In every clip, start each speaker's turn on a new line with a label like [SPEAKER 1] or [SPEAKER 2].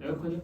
[SPEAKER 1] 에어컨이요?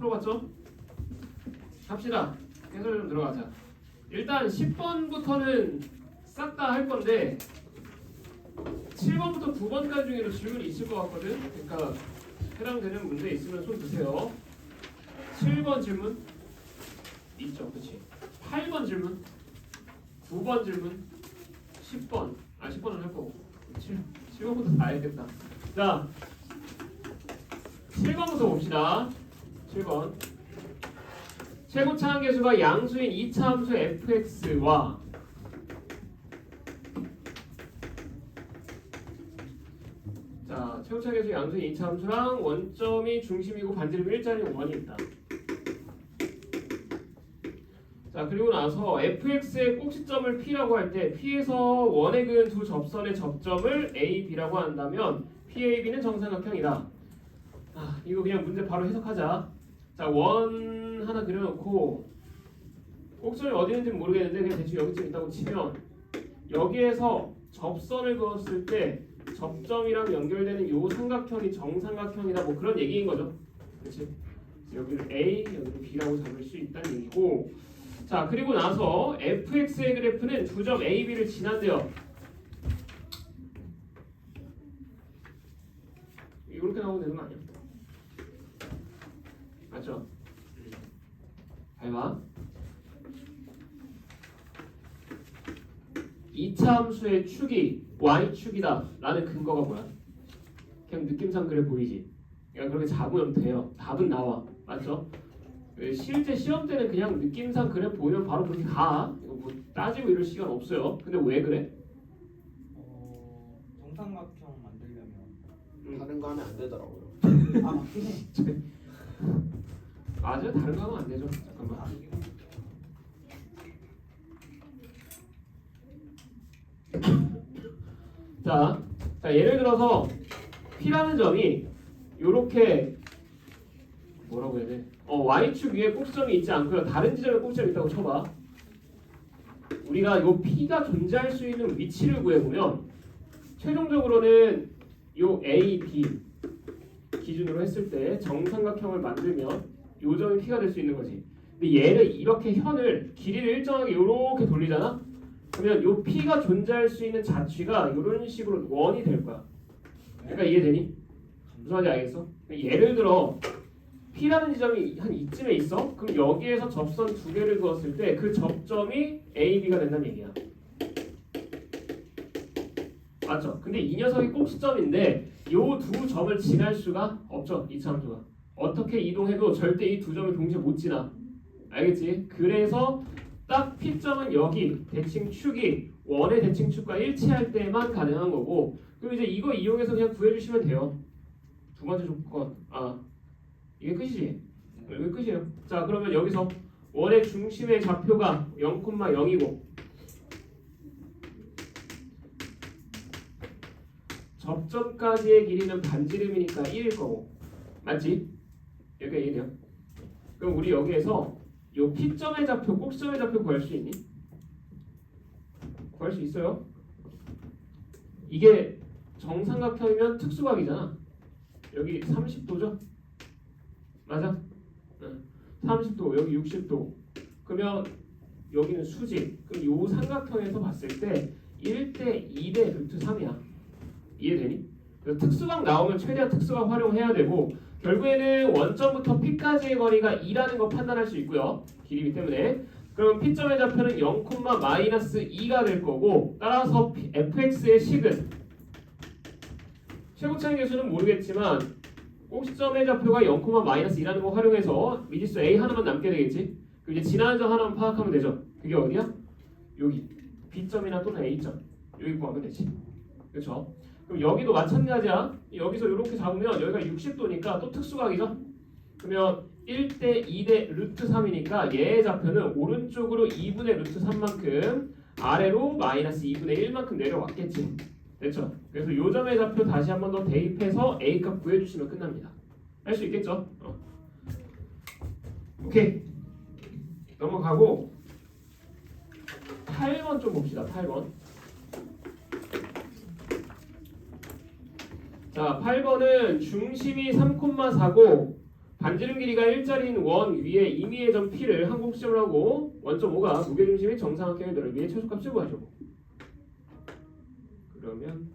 [SPEAKER 1] 풀어봤죠? 합시다. 해설 좀 들어가자. 일단 10번부터는 싹 다 할 건데 7번부터 9번까지 중에도 질문이 있을 것 같거든. 그러니까 해당되는 문제 있으면 손 드세요. 7번 질문 있죠, 그렇지? 8번 질문, 9번 질문, 10번. 10번은 할 거고 7번부터 다 해야겠다. 자, 7번부터 봅시다. 7번. 최고차 함계수가 양수인 2차 함수 fx와 자, 최고차 함계수 양수인 2차 함수랑 원점이 중심이고 반지름이 일자리인 원이 있다. 자, 그리고 나서 fx의 꼭지점을 p라고 할 때 p에서 원에 그은 두 접선의 접점을 a, b라고 한다면 p, a, b는 정삼각형이다. 이거 그냥 문제 바로 해석하자. 자, 원 하나 그려놓고 꼭지점이 어디 있는지 모르겠는데 그냥 대충 여기쯤 있다고 치면 여기에서 접선을 그었을 때 접점이랑 연결되는 요 삼각형이 정삼각형이다, 뭐 그런 얘기인 거죠. 그렇지? 여기를 a, 여기를 b라고 잡을 수 있다는 얘기고. 자, 그리고 나서 fx의 그래프는 두 점 a, b를 지난대요. 이렇게 나오면 되는 거 아니야? 맞죠? 잘 봐. 2차 함수의 축이 y축이다 라는 근거가 뭐야? 그냥 느낌상 그래 보이지? 그러니까 그렇게 잡으면 돼요. 답은 나와. 맞죠? 실제 시험 때는 그냥 느낌상 그래 보이면 바로 그렇게 가. 이거 뭐 따지고 이럴 시간 없어요. 근데 왜 그래?
[SPEAKER 2] 정삼각형 만들려면
[SPEAKER 3] 다른 거 하면 안 되더라고요.
[SPEAKER 2] 맞긴 해.
[SPEAKER 1] 맞아요. 다른 거 하면 안 되죠. 잠깐만. 자, 예를 들어서 P라는 점이 요렇게 뭐라고 해야 돼? Y축 위에 꼭지점이 있지 않고요. 다른 지점에 꼭지점이 있다고 쳐봐. 우리가 요 P가 존재할 수 있는 위치를 구해보면 최종적으로는 요 A, B 기준으로 했을 때 정삼각형을 만들면 요 점이 P가 될 수 있는 거지. 근데 얘를 이렇게 현을 길이를 일정하게 요렇게 돌리잖아? 그러면 요 P가 존재할 수 있는 자취가 이런 식으로 원이 될 거야. 그러니까 이해되니? 무슨 말인지 알겠어? 예를 들어 P라는 지점이 한 이쯤에 있어? 그럼 여기에서 접선 두 개를 그었을 때 그 접점이 A, B가 된다는 얘기야. 맞죠? 근데 이 녀석이 꼭지점인데 요 두 점을 지날 수가 없죠. 이차 함수가. 어떻게 이동해도 절대 이 두 점을 동시에 못 지나. 알겠지? 그래서 딱 P점은 여기 대칭축이 원의 대칭축과 일치할 때만 가능한 거고, 그럼 이제 이거 이용해서 그냥 구해주시면 돼요. 두 번째 조건. 이게 끝이지? 이게 끝이에요. 자, 그러면 여기서 원의 중심의 좌표가 0,0이고 접점까지의 길이는 반지름이니까 1일 거고, 맞지? 여기가 이해돼요? 그럼 우리 여기에서 요 P점의 좌표, 꼭지점의 좌표 구할 수 있니? 구할 수 있어요? 이게 정삼각형이면 특수각이잖아. 여기 30도죠? 맞아? 30도, 여기 60도. 그러면 여기는 수직. 그럼 요 삼각형에서 봤을 때 1대 2대 루트 3이야. 이해되니? 그래서 특수각 나오면 최대한 특수각 활용해야 되고, 결국에는 원점부터 P까지의 거리가 2라는 거 판단할 수 있고요. 길이기 때문에. 그럼 P점의 좌표는 0,-2가 될 거고, 따라서 fx의 식은 최고차의 개수는 모르겠지만 꼭지점의 좌표가 0,-2라는 거 활용해서 미지수 a 하나만 남게 되겠지. 그럼 이제 지나는 점 하나만 파악하면 되죠. 그게 어디야? 여기 B점이나 또는 A점 여기 구하면 되지. 그렇죠? 그럼 여기도 마찬가지야. 여기서 이렇게 잡으면 여기가 60도니까 또 특수각이죠. 그러면 1대 2대 루트 3이니까 얘의 좌표는 오른쪽으로 2분의 루트 3만큼 아래로 마이너스 2분의 1만큼 내려왔겠지. 됐죠? 그래서 요 점의 좌표 다시 한 번 더 대입해서 A값 구해주시면 끝납니다. 할 수 있겠죠? 오케이. 넘어가고 8번 좀 봅시다. 8번. 자, 8번은 중심이 3,4고 반지름 길이가 1짜리인 원 위에 임의의 점 P를 한 꼭지점을 하고 원점 5가 무게중심의 정사각형의 넓이의 최소값을 구하죠. 그러면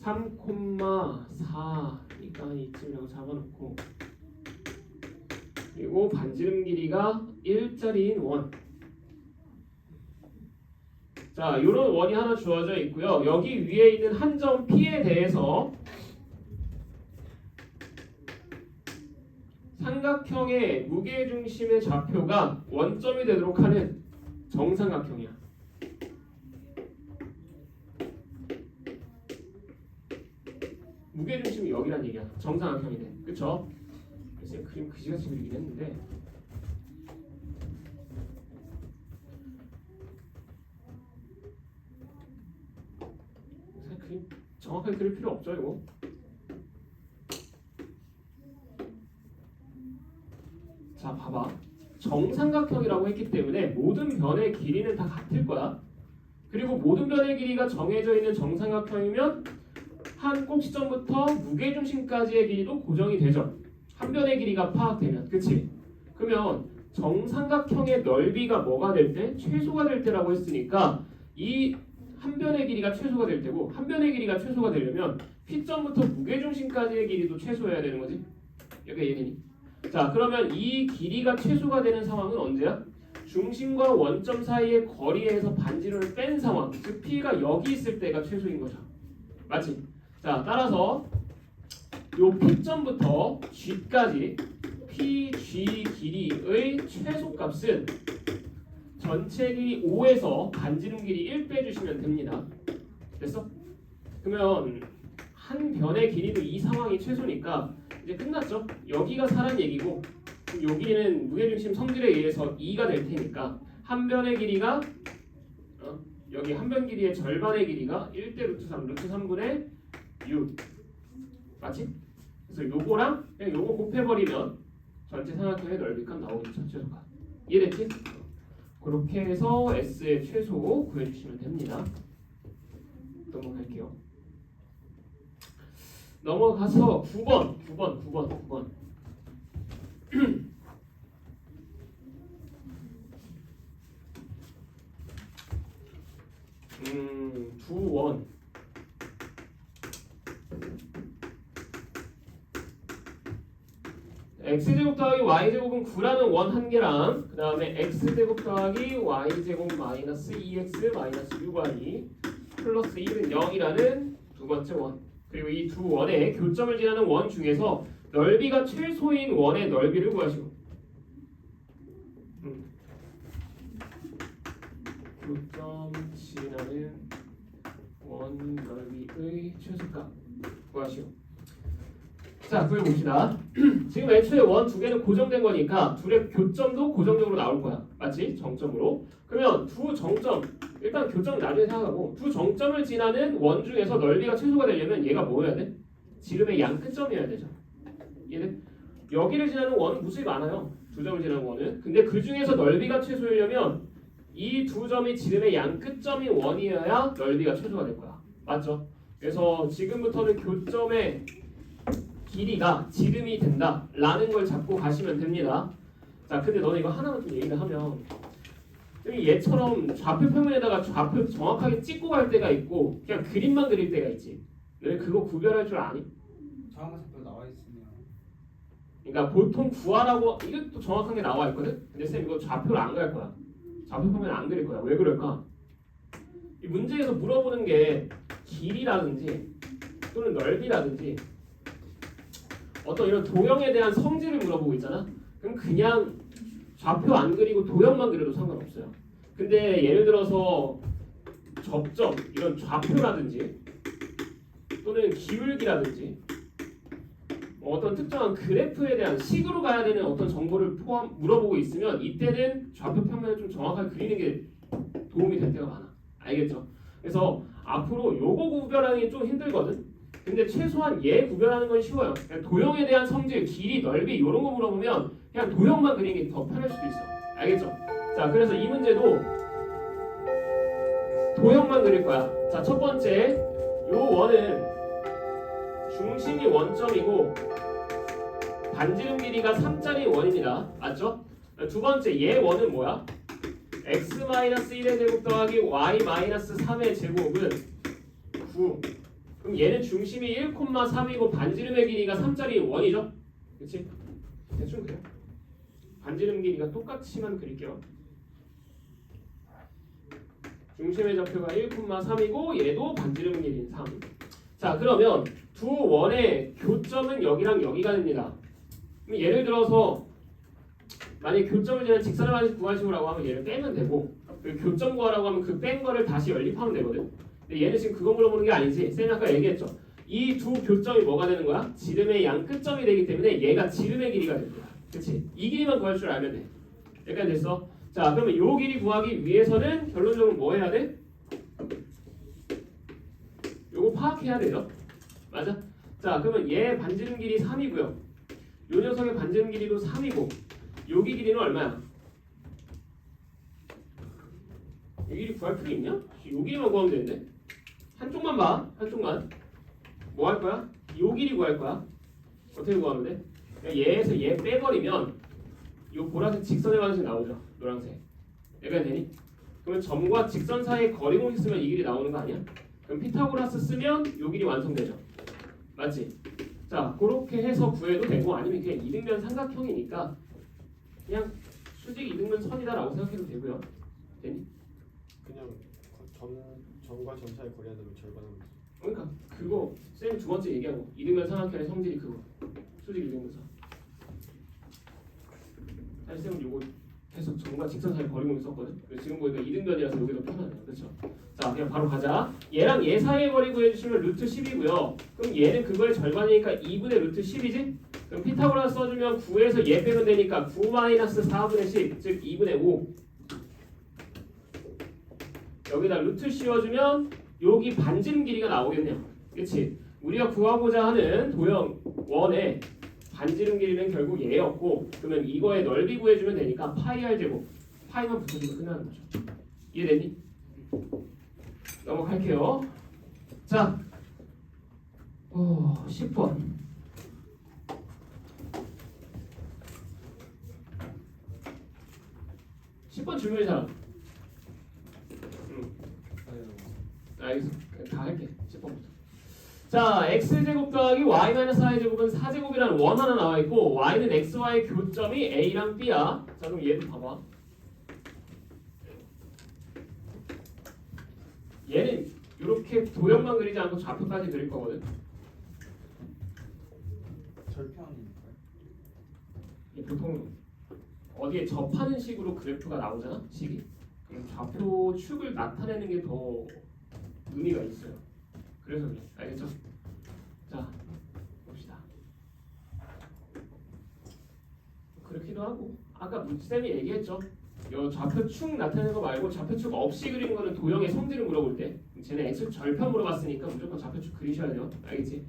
[SPEAKER 1] 3,4니까 이쯤이라고 잡아놓고 그리고 반지름 길이가 1짜리인 원. 자, 이런 원이 하나 주어져 있고요. 여기 위에 있는 한 점 P에 대해서 삼각형의 무게중심의 좌표가 원점이 되도록 하는 정삼각형이야. 무게중심이 여기란 얘기야. 정삼각형이네. 그쵸? 글쎄 그림 그지같이 그리긴 했는데 사실 그림 정확하게 그릴 필요 없죠 이거. 자 봐봐. 정삼각형이라고 했기 때문에 모든 변의 길이는 다 같을 거야. 그리고 모든 변의 길이가 정해져 있는 정삼각형이면 한 꼭지점부터 무게중심까지의 길이도 고정이 되죠. 한 변의 길이가 파악되면, 그치? 그러면 정삼각형의 넓이가 뭐가 될 때? 최소가 될 때라고 했으니까 이 한 변의 길이가 최소가 될 때고 한 변의 길이가 최소가 되려면 P점부터 무게중심까지의 길이도 최소해야 되는 거지? 여기가 이해되니? 자, 그러면 이 길이가 최소가 되는 상황은 언제야? 중심과 원점 사이의 거리에서 반지름을 뺀 상황, 즉 P가 여기 있을 때가 최소인 거죠. 맞지? 자, 따라서 요 P점부터 G까지 PG 길이의 최소값은 전체 길이 5에서 반지름 길이 1 빼주시면 됩니다. 됐어? 그러면 한 변의 길이도 이 상황이 최소니까 이제 끝났죠? 여기가 사란 얘기고 여기는 무게중심 성질에 의해서 2가 될 테니까 한 변의 길이가 여기 한 변 길이의 절반의 길이가 1대 루트 3, 루트 3분의 6 맞지? 그래서 요거랑 그냥 요거 곱해버리면 전체 삼각형의 넓이값 나오겠죠. 최소값 이해됐지? 그렇게 해서 S의 최소 구해주시면 됩니다. 넘어갈게요. 넘어가서 9번 두 원. x제곱 더하기 y제곱은 9라는 원 한 개랑 그 다음에 x제곱 더하기 y제곱 마이너스 2x 마이너스 6y 플러스 1은 0이라는 두 번째 원. 그리고 이 두 원의 교점을 지나는 원 중에서 넓이가 최소인 원의 넓이를 구하시고 교점 지나는 원 넓이의 최소값 구하시오. 자, 구해봅시다. 지금 애초에 원 두 개는 고정된 거니까 둘의 교점도 고정적으로 나올 거야. 맞지? 정점으로. 그러면 두 정점, 일단 교점을 나중에 생각하고 두 정점을 지나는 원 중에서 넓이가 최소가 되려면 얘가 뭐여야 돼? 지름의 양 끝점이어야 되죠. 얘네 여기를 지나는 원은 무수히 많아요. 두 점을 지나는 원은. 근데 그 중에서 넓이가 최소이려면 이 두 점이 지름의 양 끝점이 원이어야 넓이가 최소가 될 거야. 맞죠? 그래서 지금부터는 교점의 길이가 지름이 된다라는 걸 잡고 가시면 됩니다. 자, 근데 너네 이거 하나만 좀 얘기를 하면 얘처럼 좌표 평면에다가 좌표 정확하게 찍고 갈 때가 있고 그냥 그림만 그릴 때가 있지. 너네 그거 구별할 줄 아니?
[SPEAKER 2] 정확한 좌표 나와 있으면
[SPEAKER 1] 그러니까 보통 구하라고 이것도 정확한 게 나와 있거든? 근데 쌤 이거 좌표를 안 갈 거야. 좌표 평면 안 그릴 거야. 왜 그럴까? 이 문제에서 물어보는 게 길이라든지 또는 넓이라든지 어떤 이런 도형에 대한 성질을 물어보고 있잖아. 그럼 그냥 좌표 안 그리고 도형만 그려도 상관없어요. 근데 예를 들어서 접점 이런 좌표라든지 또는 기울기라든지 어떤 특정한 그래프에 대한 식으로 가야 되는 어떤 정보를 물어보고 있으면 이때는 좌표 평면을 좀 정확하게 그리는 게 도움이 될 때가 많아. 알겠죠? 그래서 앞으로 요거 구별하는 게 좀 힘들거든. 근데 최소한 얘 구별하는 건 쉬워요. 그냥 도형에 대한 성질, 길이, 넓이 이런 거 물어보면 그냥 도형만 그리는 게 더 편할 수도 있어. 알겠죠? 자, 그래서 이 문제도 도형만 그릴 거야. 자, 첫 번째 요 원은 중심이 원점이고 반지름 길이가 3짜리 원입니다. 맞죠? 두 번째 얘 원은 뭐야? x-1의 제곱 더하기 y-3의 제곱은 9. 그럼 얘는 중심이 1,3이고 반지름의 길이가 3짜리 원이죠? 그치? 대충 그래요. 반지름 길이가 똑같이만 그릴게요. 중심의 좌표가 1,3이고 얘도 반지름 길이는 3. 자 그러면 두 원의 교점은 여기랑 여기가 됩니다. 그럼 예를 들어서 만약에 교점을 지난 직선을 구하시라고 하면 얘를 빼면 되고 그 교점 구하라고 하면 그 뺀 거를 다시 연립하면 되거든. 근데 얘는 지금 그거 물어보는 게 아니지. 쌤이 아까 얘기했죠. 이 두 교점이 뭐가 되는 거야? 지름의 양 끝점이 되기 때문에 얘가 지름의 길이가 됩니다. 그치? 이 길이만 구할 줄 알면 돼. 여기까지 됐어? 자 그러면 요 길이 구하기 위해서는 결론적으로 뭐 해야 돼? 요거 파악해야 되죠? 맞아? 자 그러면 얘 반지름 길이 3이고요. 요 녀석의 반지름 길이도 3이고 여기 길이는 얼마야? 이 길이 구할 필요 있냐? 요 길이만 구하면 되는데 한쪽만 봐. 한쪽만 뭐 할 거야? 요 길이 구할 거야. 어떻게 구하면 돼? 그러니까 얘에서 얘 빼버리면 요 보라색 직선의 방식 나오죠. 노란색 여기가 되니? 그러면 점과 직선 사이에 거리 공식 쓰면 이 길이 나오는 거 아니야? 그럼 피타고라스 쓰면 요 길이 완성되죠. 맞지? 자 그렇게 해서 구해도 되고 아니면 그냥 이등변 삼각형이니까 그냥 수직 이등변 선이다라고 생각해도 되고요. 되니?
[SPEAKER 3] 그냥 점과 점 사이 거리가 되면 절반하면 돼.
[SPEAKER 1] 그러니까 그거 쌤 두 번째 얘기하고 이등변 삼각형의 성질이 그거 수직 이등변선. 사실 쌤은 요거 계속 점과 직선 사이 거리 공식 썼거든. 지금 보니까 이등변이라서 여기도 편하네요. 그렇죠? 자 그냥 바로 가자. 얘랑 얘 사이의 거리 구해주시면 루트 10이고요. 그럼 얘는 그거의 절반이니까 2분의 루트 10이지? 그럼 피타고라스 써주면 9에서 얘 빼면 되니까 9-4분의 10, 즉 2분의 5. 여기다 루트 씌워주면 여기 반지름 길이가 나오겠네요. 그치? 우리가 구하고자 하는 도형 원의 반지름 길이는 결국 얘였고 그러면 이거의 넓이 구해주면 되니까 파이 r 제곱 파이만 붙여주면 끝나는 거죠. 이해됐니? 넘어갈게요. 자 10번 10번 질문이 사람. 알겠어. 다 할게. 10번부터. 자, x제곱 더하기 y-4제곱은 4제곱이라는 원 하나 나와 있고 y는 x와의 교점이 a랑 b야. 자, 그럼 얘도 봐봐. 얘는 이렇게 도형만 그리지 않고 좌표까지 그릴 거거든.
[SPEAKER 2] 절편이니까요.
[SPEAKER 1] 이 보통 어디에 접하는 식으로 그래프가 나오잖아. 식이. 그럼 좌표 축을 나타내는 게 더 의미가 있어요. 그래서 그래. 알겠죠? 자, 봅시다. 그렇기도 하고 아까 쌤이 얘기했죠. 요 좌표축 나타내는 거 말고 좌표축 없이 그리는 거는 도형의 성질을 물어볼 때 쟤는 x 절편 물어봤으니까 무조건 좌표축 그리셔야 돼요. 알겠지?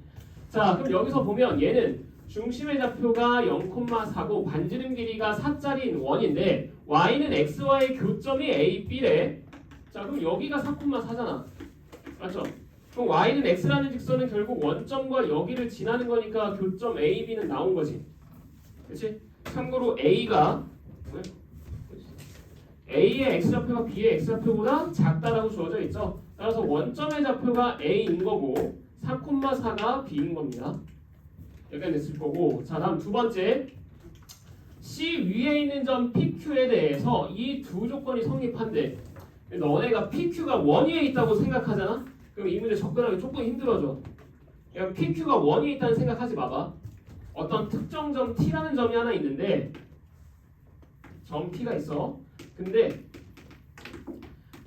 [SPEAKER 1] 자, 그럼 여기서 보면 얘는 중심의 좌표가 0,4고 반지름 길이가 4짜리인 원인데 y는 x와의 교점이 a, b래. 자, 그럼 여기가 4,4잖아. 맞죠? 그럼 y는 x라는 직선은 결국 원점과 여기를 지나는 거니까 교점 a, b는 나온 거지. 그렇지? 참고로 a가 a의 x좌표가 b의 x좌표보다 작다라고 주어져 있죠. 따라서 원점의 좌표가 a인 거고 4,4가 b인 겁니다. 여기까지 됐을 거고. 자, 다음 두 번째. C 위에 있는 점 PQ에 대해서 이 두 조건이 성립한대. 너네가 PQ가 원 위에 있다고 생각하잖아? 그럼 이 문제 접근하기 조금 힘들어져. 그냥 PQ가 원 위에 있다는 생각하지 마봐. 어떤 특정 점 T라는 점이 하나 있는데 점 T가 있어. 근데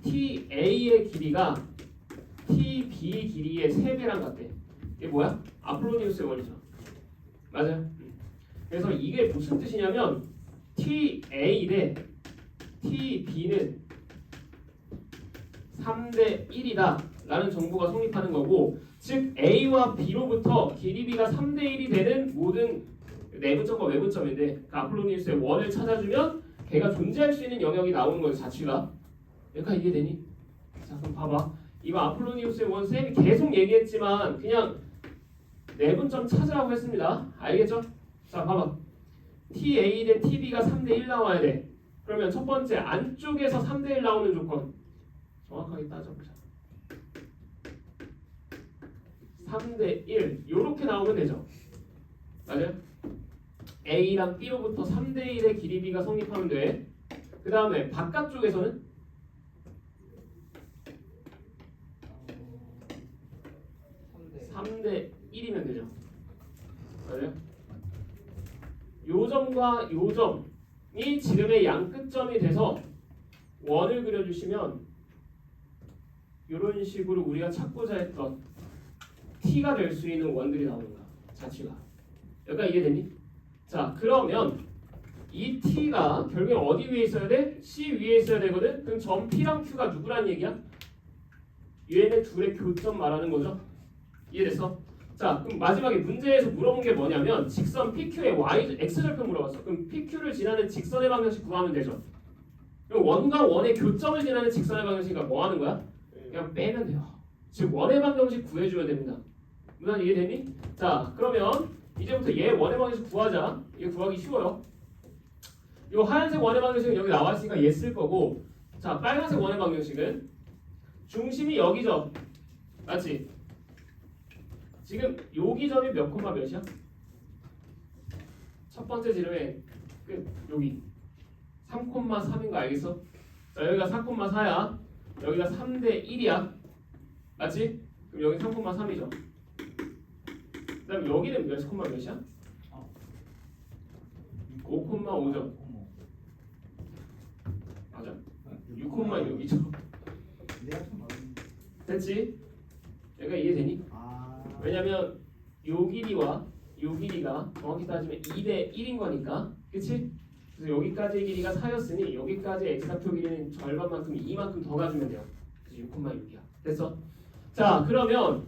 [SPEAKER 1] TA의 길이가 TB 길이의 3배랑 같대. 이게 뭐야? 아폴로니우스의 원이죠. 맞아요. 그래서 이게 무슨 뜻이냐면 TA 대 TB는 3대 1이다 라는 정보가 성립하는 거고, 즉 A와 B로부터 길이 B가 3대 1이 되는 모든 내분점과 외분점인데 그 아폴로니우스의 원을 찾아주면 걔가 존재할 수 있는 영역이 나오는 거예요. 자취가. 여기까지 이해되니? 자, 그럼 봐봐. 이거 아폴로니우스의 원 쌤이 계속 얘기했지만 그냥 내분점 찾으라고 했습니다. 알겠죠? 자, 봐봐. TA 대 TB가 3대1 나와야 돼. 그러면 첫 번째 안쪽에서 3대1 나오는 조건 정확하게 따져보자. 3대1 요렇게 나오면 되죠. 맞아요? A랑 B로부터 3대1의 길이 B가 성립하면 돼. 그 다음에 바깥쪽에서는 3대1이면 되죠. 맞아요? 요 점과 요 점이 지름의 양끝점이 돼서 원을 그려주시면 이런 식으로 우리가 찾고자 했던 T가 될 수 있는 원들이 나오는 거야. 자취가. 여기까지 이해되니? 자, 그러면 이 T가 결국에 어디 위에 있어야 돼? C 위에 있어야 되거든? 그럼 점 P랑 Q가 누구란 얘기야? 얘네 둘의 교점 말하는 거죠? 이해됐어? 자, 그럼 마지막에 문제에서 물어본 게 뭐냐면 직선 PQ의 Y, X절편 물어봤어. 그럼 PQ를 지나는 직선의 방정식 구하면 되죠. 그럼 원과 원의 교점을 지나는 직선의 방정식이니까 뭐 하는 거야? 그냥 빼면 돼요. 즉 원의 방정식 구해주면 됩니다. 무슨 이해되니? 자, 그러면 이제부터 얘 원의 방정식 구하자. 이게 구하기 쉬워요. 이 하얀색 원의 방정식은 여기 나와 있으니까 얘 쓸 거고, 자, 빨간색 원의 방정식은 중심이 여기죠. 맞지? 지금 여기 점이 몇 콤마 몇이야? 첫 번째 지름의 끝 여기 3,3인 거 알겠어? 자, 여기가 4,4야. 여기가 3대 1이야. 맞지? 그럼 여기 3,3이죠. 그 다음에 여기는 몇 콤마 몇이야? 5,5죠. 맞아? 6,6이죠. 됐지? 얘가 이해되니? 왜냐면 요 길이와 요 길이가 정확히 따지면 2대 1인 거니까. 그치? 그래서 여기까지의 길이가 4였으니 여기까지 x좌표 길이는 절반만큼 2만큼 더 가주면 돼요. 그래서 6,6이야. 됐어? 자, 그러면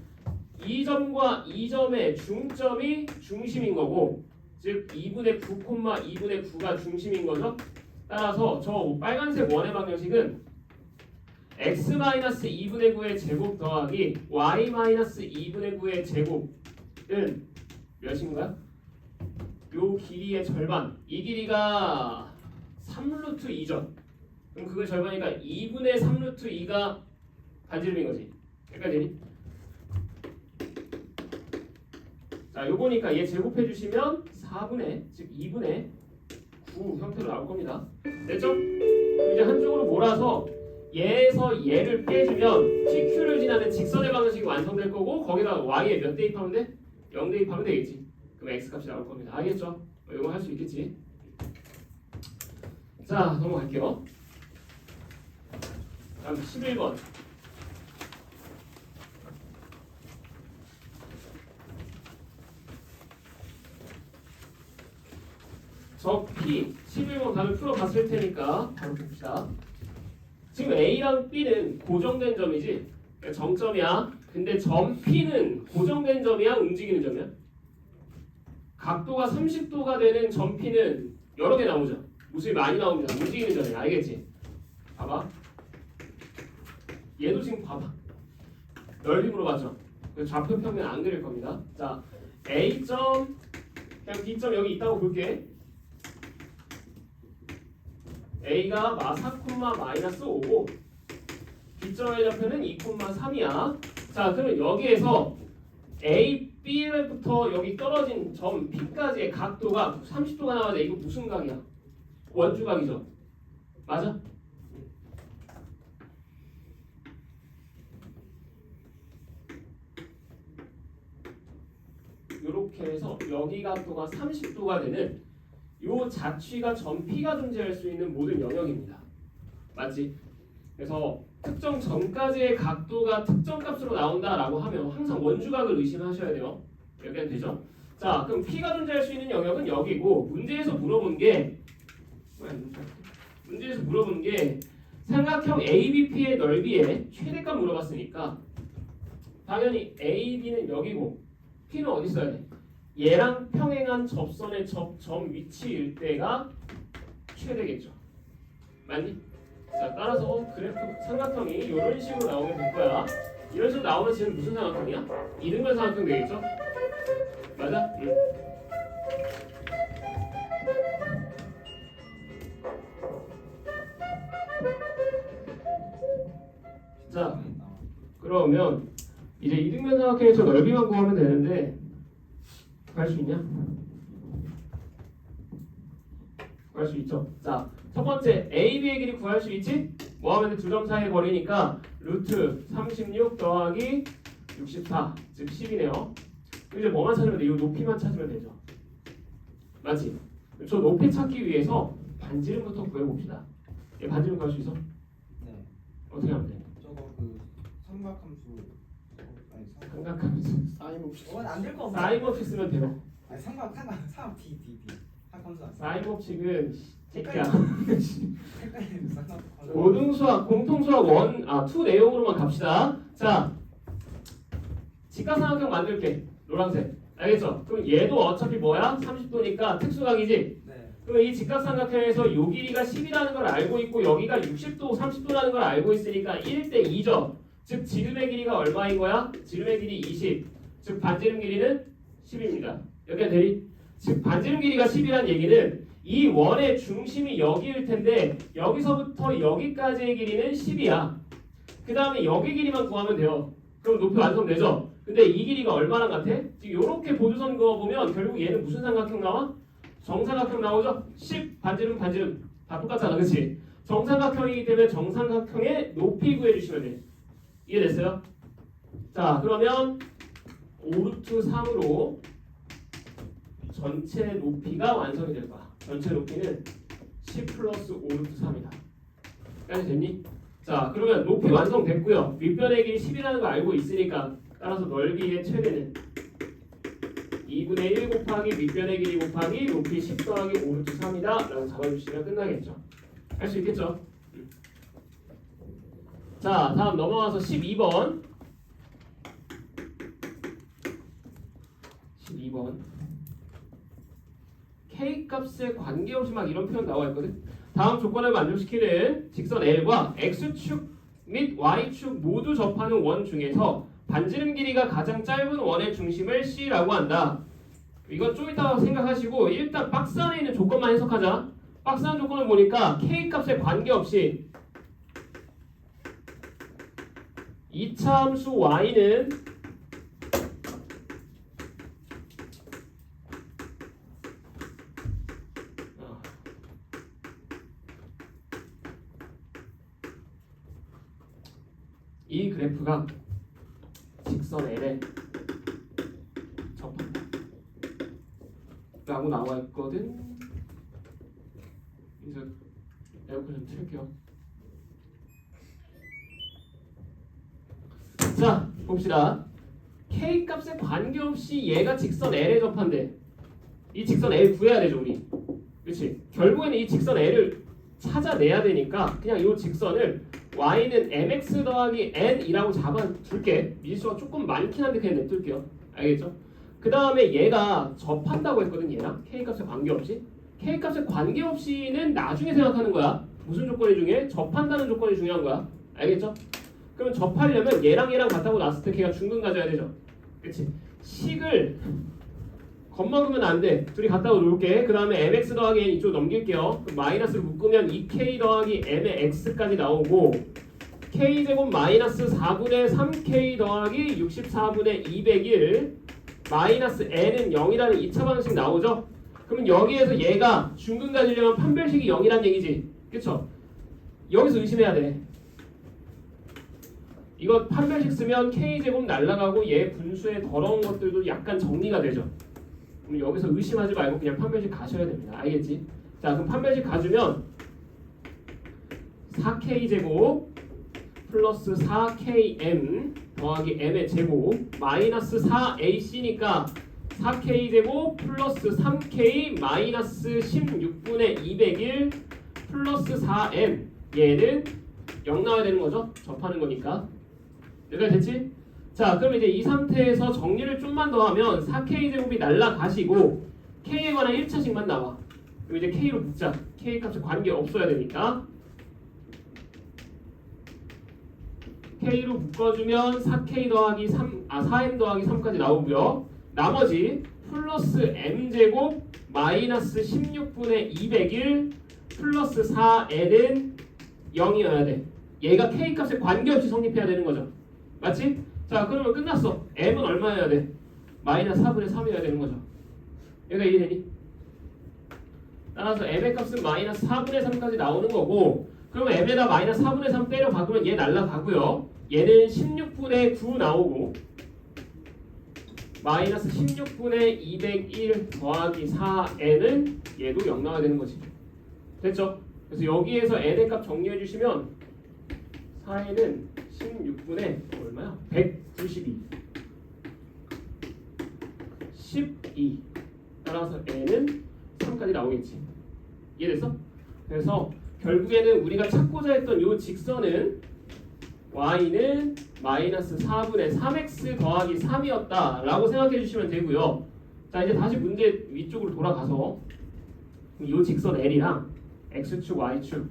[SPEAKER 1] 이 점과 이 점의 중점이 중심인 거고, 즉 2분의 9, 2분의 9가 중심인 거죠. 따라서 저 빨간색 원의 방정식은 x-2분의 9의 제곱 더하기 y-2분의 9의 제곱은 몇인가요? 요 길이의 절반. 이 길이가 3루트 2죠. 그럼 그거 절반이니까 2분의 3루트 2가 반지름인 거지. 여기까지 되니? 자, 요거니까 얘 제곱해 주시면 4분의, 즉 2분의 9 형태로 나올 겁니다. 됐죠? 그럼 이제 한쪽으로 몰아서 얘에서 얘를 빼주면 PQ를 지나는 직선의 방정식이 완성될 거고, 거기다 Y에 몇 대입하면 돼? 0 대입하면 되겠지. 그럼 X 값이 나올 겁니다. 알겠죠? 이거 할 수 있겠지? 자, 넘어갈게요. 다음 11번. 저 P 11번 답을 풀어봤을 테니까 바로 봅시다. 지금 A랑 B는 고정된 점이지, 그러니까 정점이야. 근데 점 P는 고정된 점이야, 움직이는 점이야? 각도가 30도가 되는 점 P는 여러 개 나오죠. 모습이 많이 나옵니다. 움직이는 점이야. 알겠지? 봐봐. 얘도 지금 봐봐. 넓이 물어봤죠. 좌표 평면 안 그릴 겁니다. 자, A점, 그냥 B점 여기 있다고 볼게. A가 4,-5고 B점의 좌표는 2,3이야. 자, 그러면 여기에서 A, B부터 여기 떨어진 점 P까지의 각도가 30도가 나와야 돼. 이거 무슨 각이야? 원주각이죠. 맞아? 이렇게 해서 여기 각도가 30도가 되는 요 자취가 점 P가 존재할 수 있는 모든 영역입니다. 맞지? 그래서 특정 점까지의 각도가 특정 값으로 나온다라고 하면 항상 원주각을 의심하셔야 돼요. 여기까지 되죠? 자, 그럼 P가 존재할 수 있는 영역은 여기고, 문제에서 물어본 게 삼각형 ABP의 넓이의 최대값 물어봤으니까 당연히 AB는 여기고 P는 어디 있어야 돼? 얘랑 평행한 접선의 점 위치일 때가 최대겠죠. 맞니? 자, 따라서 그래프 삼각형이 이런 식으로 나오게 될 거야. 이런 식으로 나오면 지금 무슨 삼각형이야? 이등변 삼각형 되겠죠? 맞아? 자, 그러면 이제 이등변 삼각형에서 넓이만 구하면 되는데 구할 수 있냐? 구할 수 있죠. 자, 첫 번째 A, B의 길이 구할 수 있지? 뭐 하면 돼? 두 점 사이의 거리니까 루트 36 더하기 64, 즉 10이네요. 이제 뭐만 찾으면 돼? 이 높이만 찾으면 되죠. 맞지? 저 높이 찾기 위해서 반지름부터 구해봅시다. 얘 반지름 구할 수 있어?
[SPEAKER 2] 네.
[SPEAKER 1] 어떻게 하면 돼?
[SPEAKER 2] 저거 그 삼각함수. 아니
[SPEAKER 1] 삼각함수
[SPEAKER 3] 사인 없이
[SPEAKER 2] 안될 거 없어.
[SPEAKER 1] 사인 법칙 쓰면 돼요.
[SPEAKER 2] 아니 삼각 D. 삼각함수 안 써.
[SPEAKER 1] 사인 법칙은 새끼야.
[SPEAKER 2] 헷갈리는 삼각함수.
[SPEAKER 1] 고등수학, 공통수학 2 내용으로만 갑시다. 자, 직각삼각형 만들게. 노란색. 알겠죠? 그럼 얘도 어차피 뭐야? 30도니까 특수각이지?
[SPEAKER 2] 네.
[SPEAKER 1] 그럼 이 직각삼각형에서 요 길이가 10이라는 걸 알고 있고 여기가 60도, 30도라는 걸 알고 있으니까 1대 2죠. 즉 지름의 길이가 얼마인 거야? 지름의 길이 20. 즉 반지름 길이는 10입니다. 여기가 대리? 즉 반지름 길이가 10이라는 얘기는 이 원의 중심이 여기일 텐데 여기서부터 여기까지의 길이는 10이야. 그 다음에 여기 길이만 구하면 돼요. 그럼 높이 완성되죠? 근데 이 길이가 얼마나 같아? 지금 이렇게 보조선 그어보면 결국 얘는 무슨 삼각형 나와? 정삼각형 나오죠? 10 반지름 다 똑같잖아, 그치? 정삼각형이기 때문에 정삼각형의 높이 구해주시면 돼. 이해됐어요? 자, 그러면 5루트 3으로 전체 높이가 완성이 될 거야. 전체 높이는 10 플러스 5루트 3이다. 까지 됐니? 자, 그러면 높이 완성됐고요. 윗변의 길이 10이라는 거 알고 있으니까 따라서 넓이의 최대는 2분의 1 곱하기 윗변의 길이 곱하기 높이 10 더하기 5루트 3이다 라고 잡아주시면 끝나겠죠. 할 수 있겠죠? 자, 다음 넘어가서 12번 12번 K값에 관계없이 막 이런 표현 나와 있거든. 다음 조건을 만족시키는 직선 L과 X축 및 Y축 모두 접하는 원 중에서 반지름 길이가 가장 짧은 원의 중심을 C라고 한다. 이건 좀 이따 생각하시고 일단 박스 안에 있는 조건만 해석하자. 박스 안 조건을 보니까 K값에 관계없이 이차함수 Y는 이 그래프가 직선 L에 접한다 라고 나와 있거든. 이제 에어컨 좀 틀게요. 자, 봅시다. K값에 관계없이 얘가 직선 L에 접한대. 이 직선 L 구해야 되죠, 우리. 그렇지? 결국에는 이 직선 L을 찾아내야 되니까 그냥 이 직선을 y는 mx 더하기 n이라고 잡아둘게. 미지수가 조금 많긴 한데 그냥 냅둘게요. 알겠죠? 그 다음에 얘가 접한다고 했거든. 얘랑 K값에 관계없이. K값에 관계없이는 나중에 생각하는 거야. 무슨 조건이 중요해? 접한다는 조건이 중요한 거야. 알겠죠? 그럼 접하려면 얘랑 같다고 놨을 때 걔가 중근 가져야 되죠. 그치? 식을 겉먹으면 안 돼. 둘이 갖다가 놓을게. 그 다음에 mx 더하기 n 이쪽 넘길게요. 그럼 마이너스를 묶으면 2k 더하기 m의 x까지 나오고 k제곱 마이너스 4분의 3k 더하기 64분의 201 마이너스 n은 0이라는 2차 방식 나오죠? 그러면 여기에서 얘가 중근 가지려면 판별식이 0이란 얘기지. 그쵸? 여기서 의심해야 돼. 이거 판별식 쓰면 k제곱 날라가고 얘 분수의 더러운 것들도 약간 정리가 되죠. 그럼 여기서 의심하지 말고 그냥 판별식 가셔야 됩니다. 알겠지? 자, 그럼 판별식 가주면 4k제곱 플러스 4km 더하기 m의 제곱 마이너스 4ac니까 4k제곱 플러스 3k 마이너스 16분의 201 플러스 4m 얘는 0 나와야 되는 거죠? 접하는 거니까. 여기까지 됐지? 자, 그럼 이제 이 상태에서 정리를 좀만 더 하면 4k제곱이 날라가시고 k에 관한 1차식만 나와. 그럼 이제 k로 묶자. k 값에 관계 없어야 되니까 k로 묶어주면 4k 더하기 3, 4m 더하기 3까지 나오고요. 나머지 플러스 m제곱 마이너스 16분의 201 플러스 4n은 0이어야 돼. 얘가 k 값에 관계없이 성립해야 되는 거죠. 맞지? 자, 그러면 끝났어. m은 얼마여야 돼? 마이너스 4분의 3이어야 되는 거죠. 얘가 이해되니? 따라서 m의 값은 마이너스 4분의 3까지 나오는 거고, 그러면 m에다 마이너스 4분의 3 때려 박으면 얘 날라가고요. 얘는 16분의 9 나오고 마이너스 16분의 201 더하기 4n은 얘도 0 나와야 되는 거지. 됐죠? 그래서 여기에서 n의 값 정리해 주시면 4n은 16분의 얼마야? 192 12 따라서 n은 3까지 나오겠지. 이해됐어? 그래서 결국에는 우리가 찾고자 했던 요 직선은 y는 마이너스 4분의 3x 더하기 3이었다 라고 생각해 주시면 되고요. 자, 이제 다시 문제 위쪽으로 돌아가서 요 직선 L이랑 x축, y축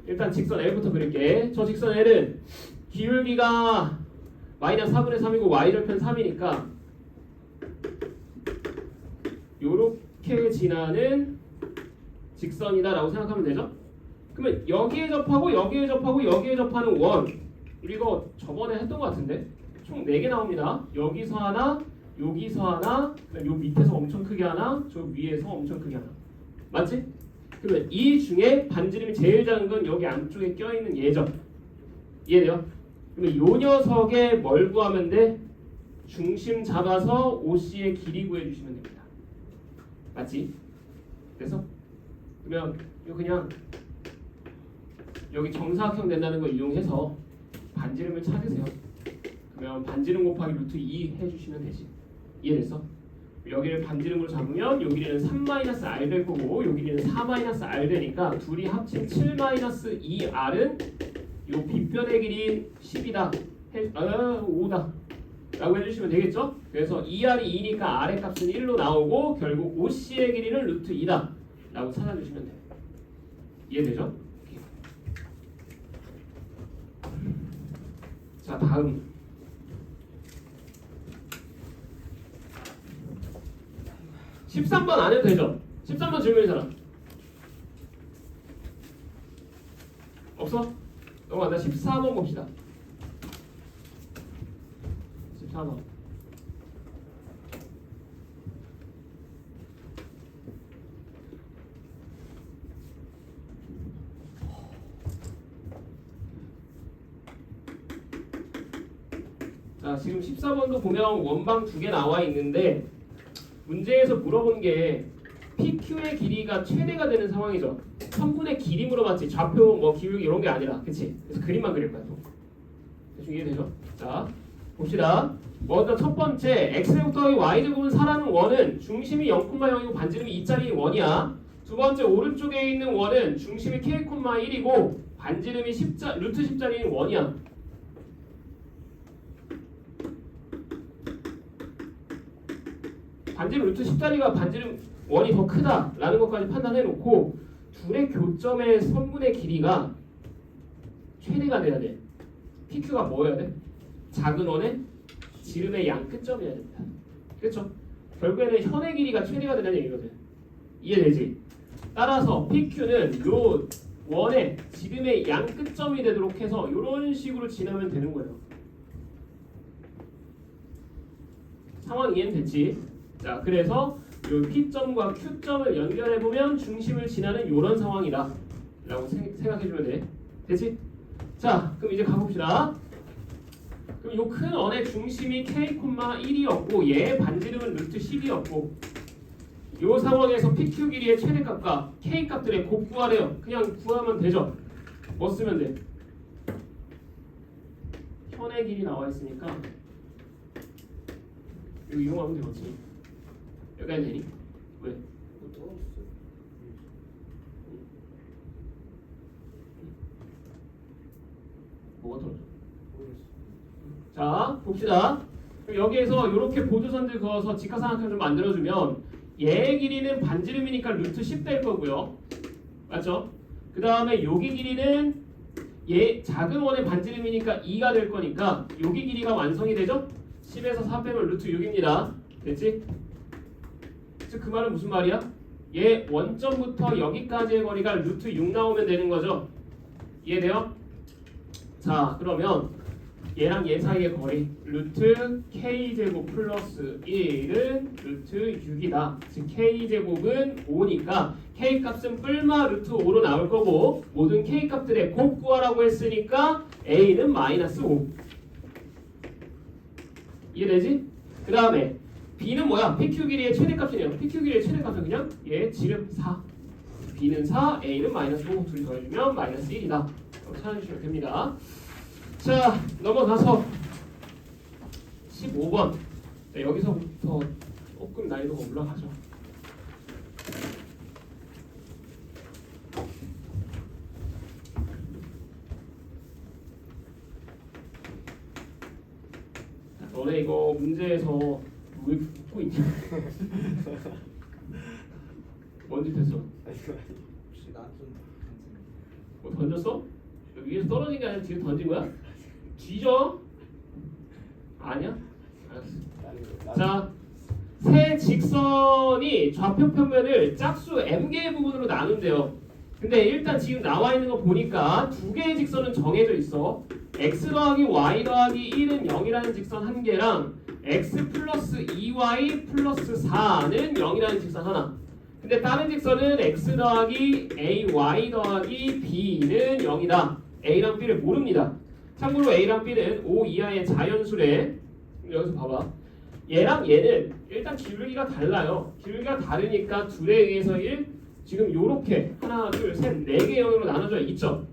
[SPEAKER 1] 일단 직선 L부터 그릴게. 저 직선 L은 기울기가 마이너스 4분의 3이고 y절편 3이니까 요렇게 지나는 직선이다 라고 생각하면 되죠? 그러면 여기에 접하고 여기에 접하고 여기에 접하는 원, 우리가 저번에 했던 것 같은데 총 4개 나옵니다. 여기서 하나, 여기서 하나, 요 밑에서 엄청 크게 하나, 저 위에서 엄청 크게 하나. 맞지? 그러면 이 중에 반지름이 제일 작은 건 여기 안쪽에 껴있는 얘죠. 이해돼요? 그러면 요 녀석의 뭘 구하면 돼? 중심 잡아서 OC의 길이 구해주시면 됩니다. 맞지? 그래서 그러면 이거 그냥 여기 정사각형 된다는 걸 이용해서 반지름을 찾으세요. 그러면 반지름 곱하기 루트 2 해주시면 되지. 이해됐어? 여기를 반지름으로 잡으면 요 길이는 3-r 될 거고 요 길이는 4-r 되니까 둘이 합친 7-2r은 요 빗변의 길이 10이다. 5다. 라고 해주시면 되겠죠? 그래서 2r이 2니까 r의 값은 1로 나오고 결국 OC의 길이는 루트 2다. 라고 찾아주시면 돼요. 이해되죠? 자, 다음 13번 안 해도 되죠? 13번 질문인 사람 없어? 넘어간다. 14번 봅시다. 14번 자, 지금 14번도 보면 원방 2개 나와 있는데 문제에서 물어본 게 PQ의 길이가 최대가 되는 상황이죠. 선분의 길이 물어봤지 좌표 뭐 기울기 이런 게 아니라, 그치? 그래서 그림만 그릴 거야. 또 대충 이해되죠? 자, 봅시다. 먼저 첫 번째 x제곱 더하기 y제곱은 4라는 원은 중심이 0,0이고 반지름이 2짜리 원이야. 두 번째 오른쪽에 있는 원은 중심이 k,1이고 반지름이 루트 10짜리인 원이야. 반지름 루트 10짜리가 반지름 원이 더 크다라는 것까지 판단해 놓고 둘의 교점의 선분의 길이가 최대가 돼야 돼. PQ가 뭐여야 돼? 작은 원의 지름의 양 끝점이어야 됩니다. 그렇죠? 결국에는 현의 길이가 최대가 된다는 얘기거든. 이해되지? 따라서 PQ는 요 원의 지름의 양 끝점이 되도록 해서 이런 식으로 지나면 되는 거예요. 상황 이해는 됐지? 자, 그래서 요 P점과 Q점을 연결해 보면 중심을 지나는 이런 상황이다 라고 생각해 주면 돼. 됐지? 자, 그럼 이제 가봅시다. 그럼 요 큰 원의 중심이 k,1이었고 얘의 반지름은 루트 10이었고 요 상황에서 PQ 길이의 최대값과 K 값들의 곱 구하래요. 그냥 구하면 되죠. 뭐 쓰면 돼? 현의 길이 나와 있으니까 이거 이용하면 되겠지. 여기까지 되니? 왜? 뭐가 떨어져? 자, 봅시다. 그럼 여기에서 이렇게 보조선들 그어서 직각삼각형 좀 만들어주면 얘의 길이는 반지름이니까 루트 10 될 거고요. 맞죠? 그 다음에 여기 길이는 얘 작은 원의 반지름이니까 2가 될 거니까 여기 길이가 완성이 되죠? 10에서 4 빼면 루트 6입니다. 됐지? 즉 그 말은 무슨 말이야? 얘 원점부터 여기까지의 거리가 루트 6 나오면 되는 거죠. 이해돼요? 자 그러면 얘랑 얘 사이의 거리 루트 k제곱 플러스 1은 루트 6이다. 즉 k제곱은 5니까 k 값은 뿔마 루트 5로 나올 거고 모든 k 값들의 곱 구하라고 했으니까 a는 마이너스 5. 이해되지? 그 다음에 b는 뭐야? pq 길이의 최대값이네요. pq 길이의 최대값은 그냥 얘 지름 4. b는 4, a는 마이너스 5. 둘이 더해주면 마이너스 1이다. 이렇게 찾아주시면 됩니다. 자 넘어가서 15번. 자, 여기서부터 조금 난이도가 올라가죠. 자, 너네 이거 문제에서 왜 웃고 있냐? 뭔 짓 했어?
[SPEAKER 2] 혹시 나좀
[SPEAKER 1] 뭐 던졌어? 위에서 떨어진 게 아니라 뒤로 던진 거야? 뒤져? 아니야? 알았어. 자, 세 직선이 좌표 평면을 짝수 m개의 부분으로 나눈대요. 근데 일단 지금 나와 있는 거 보니까 두 개의 직선은 정해져 있어. x 더하기 y 더하기 1은 0이라는 직선 한 개랑 x 플러스 2y 플러스 4는 0이라는 직선 하나. 근데 다른 직선은 x 더하기 ay 더하기 b는 0이다. a랑 b를 모릅니다. 참고로 a랑 b는 5 이하의 자연수래. 여기서 봐봐. 얘랑 얘는 일단 기울기가 달라요. 기울기가 다르니까 둘에 의해서 1 지금 요렇게 하나 둘셋 4개 영역으로 나눠져 있죠.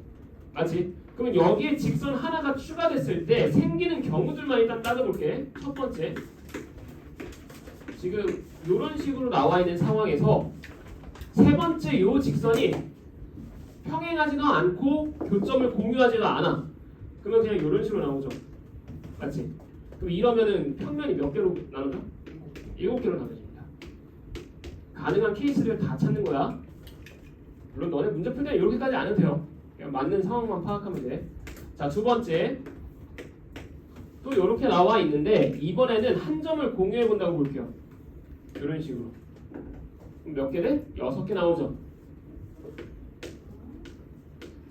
[SPEAKER 1] 맞지? 그러면 여기에 직선 하나가 추가됐을 때 생기는 경우들만 일단 따져볼게. 첫 번째 지금 요런 식으로 나와 있는 상황에서 세 번째 요 직선이 평행하지도 않고 교점을 공유하지도 않아. 그러면 그냥 이런 식으로 나오죠. 맞지? 그럼 이러면은 평면이 몇 개로 나누죠? 7개로 나눠집니다. 가능한 케이스를 다 찾는 거야. 물론 너네 문제 풀 때는 이렇게까지 안 해도 돼요. 그냥 맞는 상황만 파악하면 돼. 자, 두 번째 또 이렇게 나와 있는데 이번에는 한 점을 공유해 본다고 볼게요. 이런 식으로. 그럼 몇 개 돼? 6개 나오죠.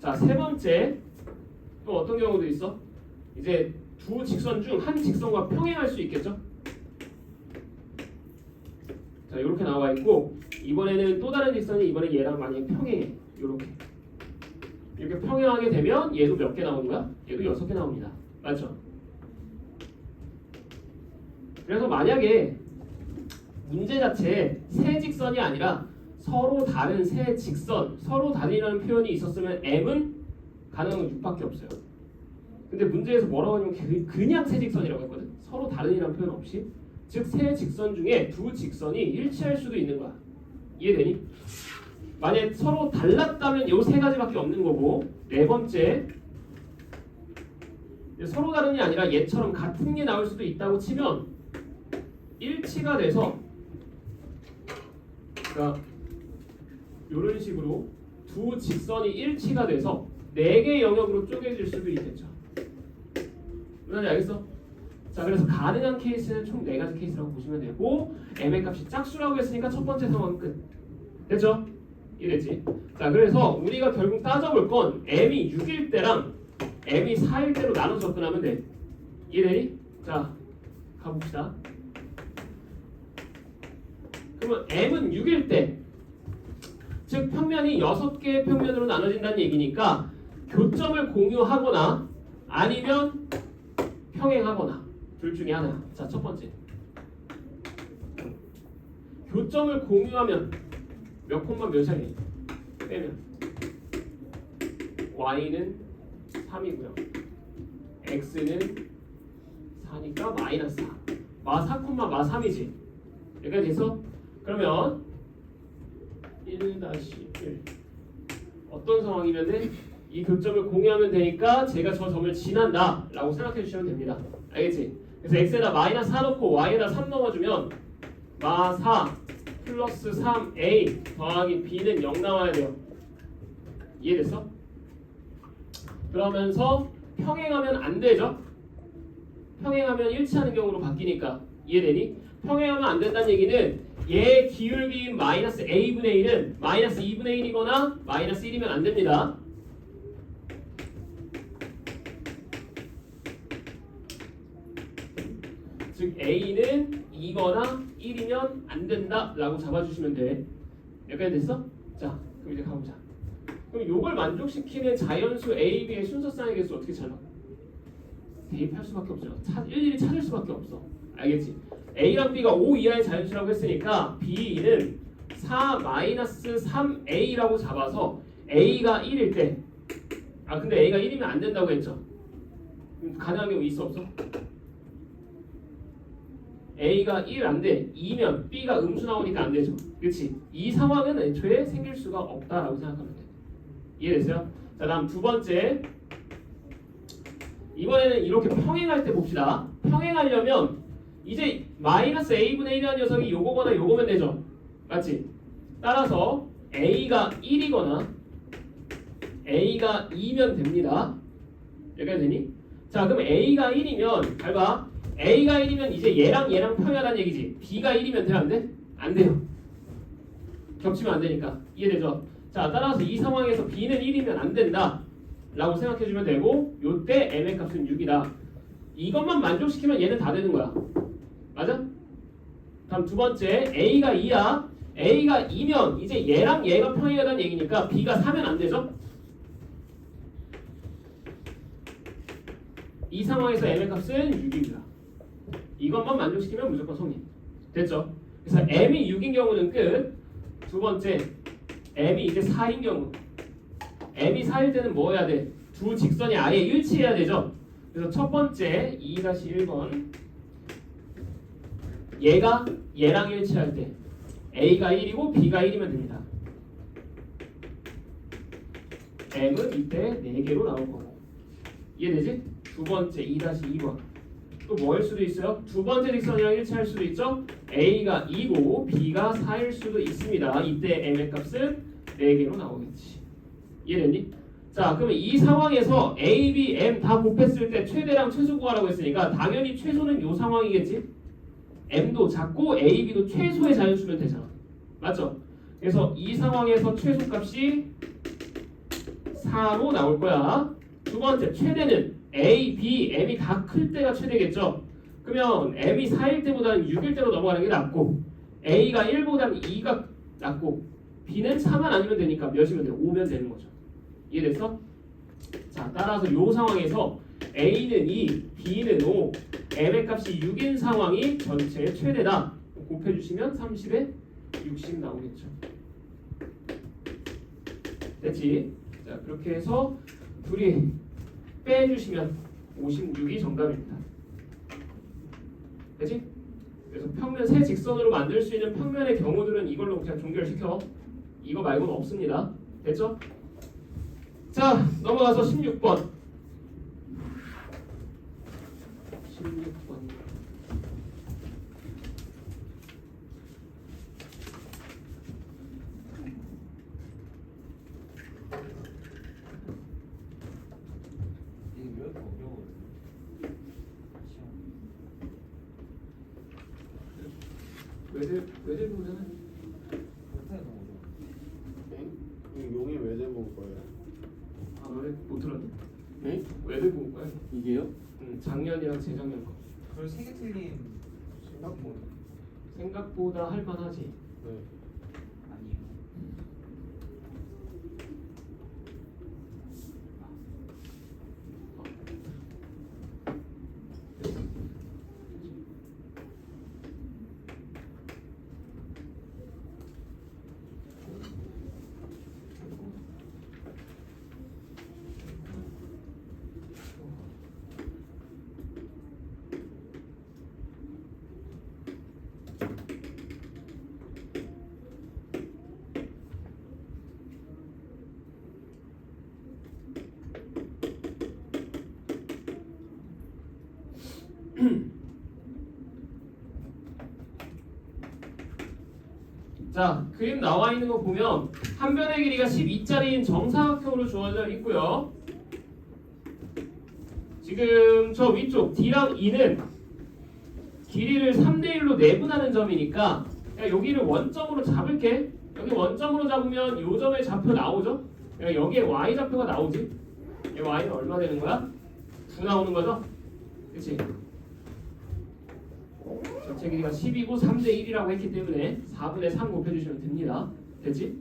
[SPEAKER 1] 자, 세 번째 또 어떤 경우도 있어? 이제 두 직선 중 한 직선과 평행할 수 있겠죠? 자, 이렇게 나와 있고 이번에는 또 다른 직선이 이번에 얘랑 만약에 평행해. 이렇게 평행하게 되면 얘도 몇 개 나오는 거야? 얘도 6개 나옵니다. 맞죠? 그래서 만약에 문제 자체에 세 직선이 아니라 서로 다른 세 직선, 서로 다른이라는 표현이 있었으면 m은 가능한 건 6밖에 없어요. 근데 문제에서 뭐라고 하냐면 그냥 세 직선이라고 했거든. 서로 다른이라는 표현 없이. 즉 세 직선 중에 두 직선이 일치할 수도 있는 거야. 이해되니? 만약 서로 달랐다면 요 세 가지밖에 없는 거고. 네 번째 서로 다른이 아니라 얘처럼 같은 게 나올 수도 있다고 치면 일치가 돼서 그러니까 이런 식으로 두 직선이 일치가 돼서 4개 영역으로 쪼개질 수도 있겠죠. 무슨 말인지 알겠어? 자, 그래서 가능한 케이스는 총 4가지 케이스라고 보시면 되고 m의 값이 짝수라고 했으니까 첫 번째 상황 끝. 됐죠? 이랬지. 자, 그래서 우리가 결국 따져볼 건 m이 6일 때랑 m이 4일 때로 나눠 접근하면 돼. 이해되니? 자, 가봅시다. 그러면 m은 6일 때, 즉 평면이 6개의 평면으로 나눠진다는 얘기니까 교점을 공유하거나 아니면 평행하거나 둘 중에 하나야. 자, 첫 번째 교점을 공유하면 몇 콤마 몇이야? 빼면 y는 3이고요 x는 4니까 마이너스 4 마 4, 마 3이지. 여기까지 됐어? 그러면 1-1 어떤 상황이면 돼? 이 교점을 공유하면 되니까 제가 저 점을 지난다 라고 생각해 주시면 됩니다. 알겠지? 그래서 x에다 마이너스 4 넣고 y에다 3 넣어주면 마 4 플러스 3a 더하기 b는 0 나와야 돼요. 이해됐어? 그러면서 평행하면 안 되죠? 평행하면 일치하는 경우로 바뀌니까. 이해되니? 평행하면 안 된다는 얘기는 얘 기울기인 마이너스 a분의 1은 마이너스 2분의 1이거나 마이너스 1이면 안 됩니다. 즉 a는 2거나 1이면 안 된다라고 잡아주시면 돼. 여기까지 됐어? 자, 그럼 이제 가보자. 그럼 요걸 만족시키는 자연수 a, b의 순서쌍의 개수 어떻게 찾아? 대입할 수밖에 없죠. 일일이 찾을 수밖에 없어. 알겠지? a랑 b가 5 이하의 자연수라고 했으니까 b는 4-3a라고 잡아서 a가 1일 때, 아 근데 a가 1이면 안 된다고 했죠? 가능한 경우 있어 없어? a가 1 안 돼. 2면 b가 음수 나오니까 안 되죠. 그렇지? 이 상황은 애초에 생길 수가 없다라고 생각하면 돼. 이해됐어요? 자, 다음 두 번째. 이번에는 이렇게 평행할 때 봅시다. 평행하려면 이제 마이너스 a분의 1이라는 녀석이 요거거나 요거면 되죠. 맞지? 따라서 a가 1이거나 a가 2면 됩니다. 여기까지 되니? 자, 그럼 a가 1이면 잘 봐. a가 1이면 이제 얘랑 평행하다는 얘기지. b가 1이면 돼? 안 돼? 안 돼요. 겹치면 안 되니까. 이해되죠? 자, 따라서 이 상황에서 b는 1이면 안 된다 라고 생각해주면 되고, 요때 m의 값은 6이다. 이것만 만족시키면 얘는 다 되는 거야. 맞아? 다음 두 번째, a가 2야. a가 2면 이제 얘랑 얘가 평행하다는 얘기니까 b가 4면 안 되죠? 이 상황에서 m의 값은 6입니다. 이것만 만족시키면 무조건 성립. 됐죠? 그래서 m이 6인 경우는 끝. 두 번째, m이 이제 4인 경우. m이 4일 때는 뭐 해야 돼? 두 직선이 아예 일치해야 되죠? 그래서 첫 번째 2-1번, 얘가 얘랑 일치할 때 a가 1이고 b가 1이면 됩니다. m은 이때 4개로 나올 거고. 이해되지? 두 번째 2-2번. 또 뭐일 수도 있어요? 두 번째 직선이랑 일치할 수도 있죠? a가 2고 b가 4일 수도 있습니다. 이때 m의 값은 4개로 나오겠지. 이해됐니? 자, 그러면 이 상황에서 a, b, m 다 곱했을 때 최대랑 최소 구하라고 했으니까 당연히 최소는 이 상황이겠지? m도 작고 a, b도 최소의 자연수면 되잖아. 맞죠? 그래서 이 상황에서 최소값이 4로 나올 거야. 두 번째, 최대는 a, b, m이 다 클 때가 최대겠죠? 그러면 m이 4일 때보다는 6일 때로 넘어가는 게 낫고, a가 1보다는 2가 낫고, b는 4만 아니면 되니까 몇이면 돼요? 5면 되는 거죠. 이해됐어? 자, 따라서 이 상황에서 a는 2, b는 5, m의 값이 6인 상황이 전체의 최대다. 곱해주시면 30에 60 나오겠죠. 됐지? 자, 그렇게 해서 둘이 빼주시면 56이 정답입니다. 됐지? 그래서 평면 세 직선으로 만들 수 있는 평면의 경우들은 이걸로 그냥 종결시켜. 이거 말고는 없습니다. 됐죠? 자, 넘어가서 16번. 16번.
[SPEAKER 2] 이게 왜 이렇게 어려워요?
[SPEAKER 1] 외대 보잖아.
[SPEAKER 2] 못해서 어려워.
[SPEAKER 3] 용이 왜 대본 거예요?
[SPEAKER 1] 아, 너네 못 들었니?
[SPEAKER 4] 네?
[SPEAKER 1] 외대 본 거야?
[SPEAKER 4] 이게요?
[SPEAKER 1] 작년이랑 재작년 거.
[SPEAKER 2] 그걸 3개 틀린
[SPEAKER 3] 생각보다.
[SPEAKER 1] 생각보다 할만하지.
[SPEAKER 3] 네.
[SPEAKER 2] 아니에요.
[SPEAKER 1] 자, 그림 나와 있는 거 보면 한 변의 길이가 12짜리인 정사각형으로 주어져 있고요. 지금 저 위쪽 D랑 E는 길이를 3대1로 내분하는 점이니까 그냥 여기를 원점으로 잡을게. 여기 원점으로 잡으면 요 점의 좌표 나오죠? 그러니까 여기에 y 좌표가 나오지. 이 y는 얼마 되는 거야? 9 나오는 거죠? 그치? 전체 길이가 10이고 3대1이라고 했기 때문에 4분의 3 곱해주시면 됩니다. 됐지?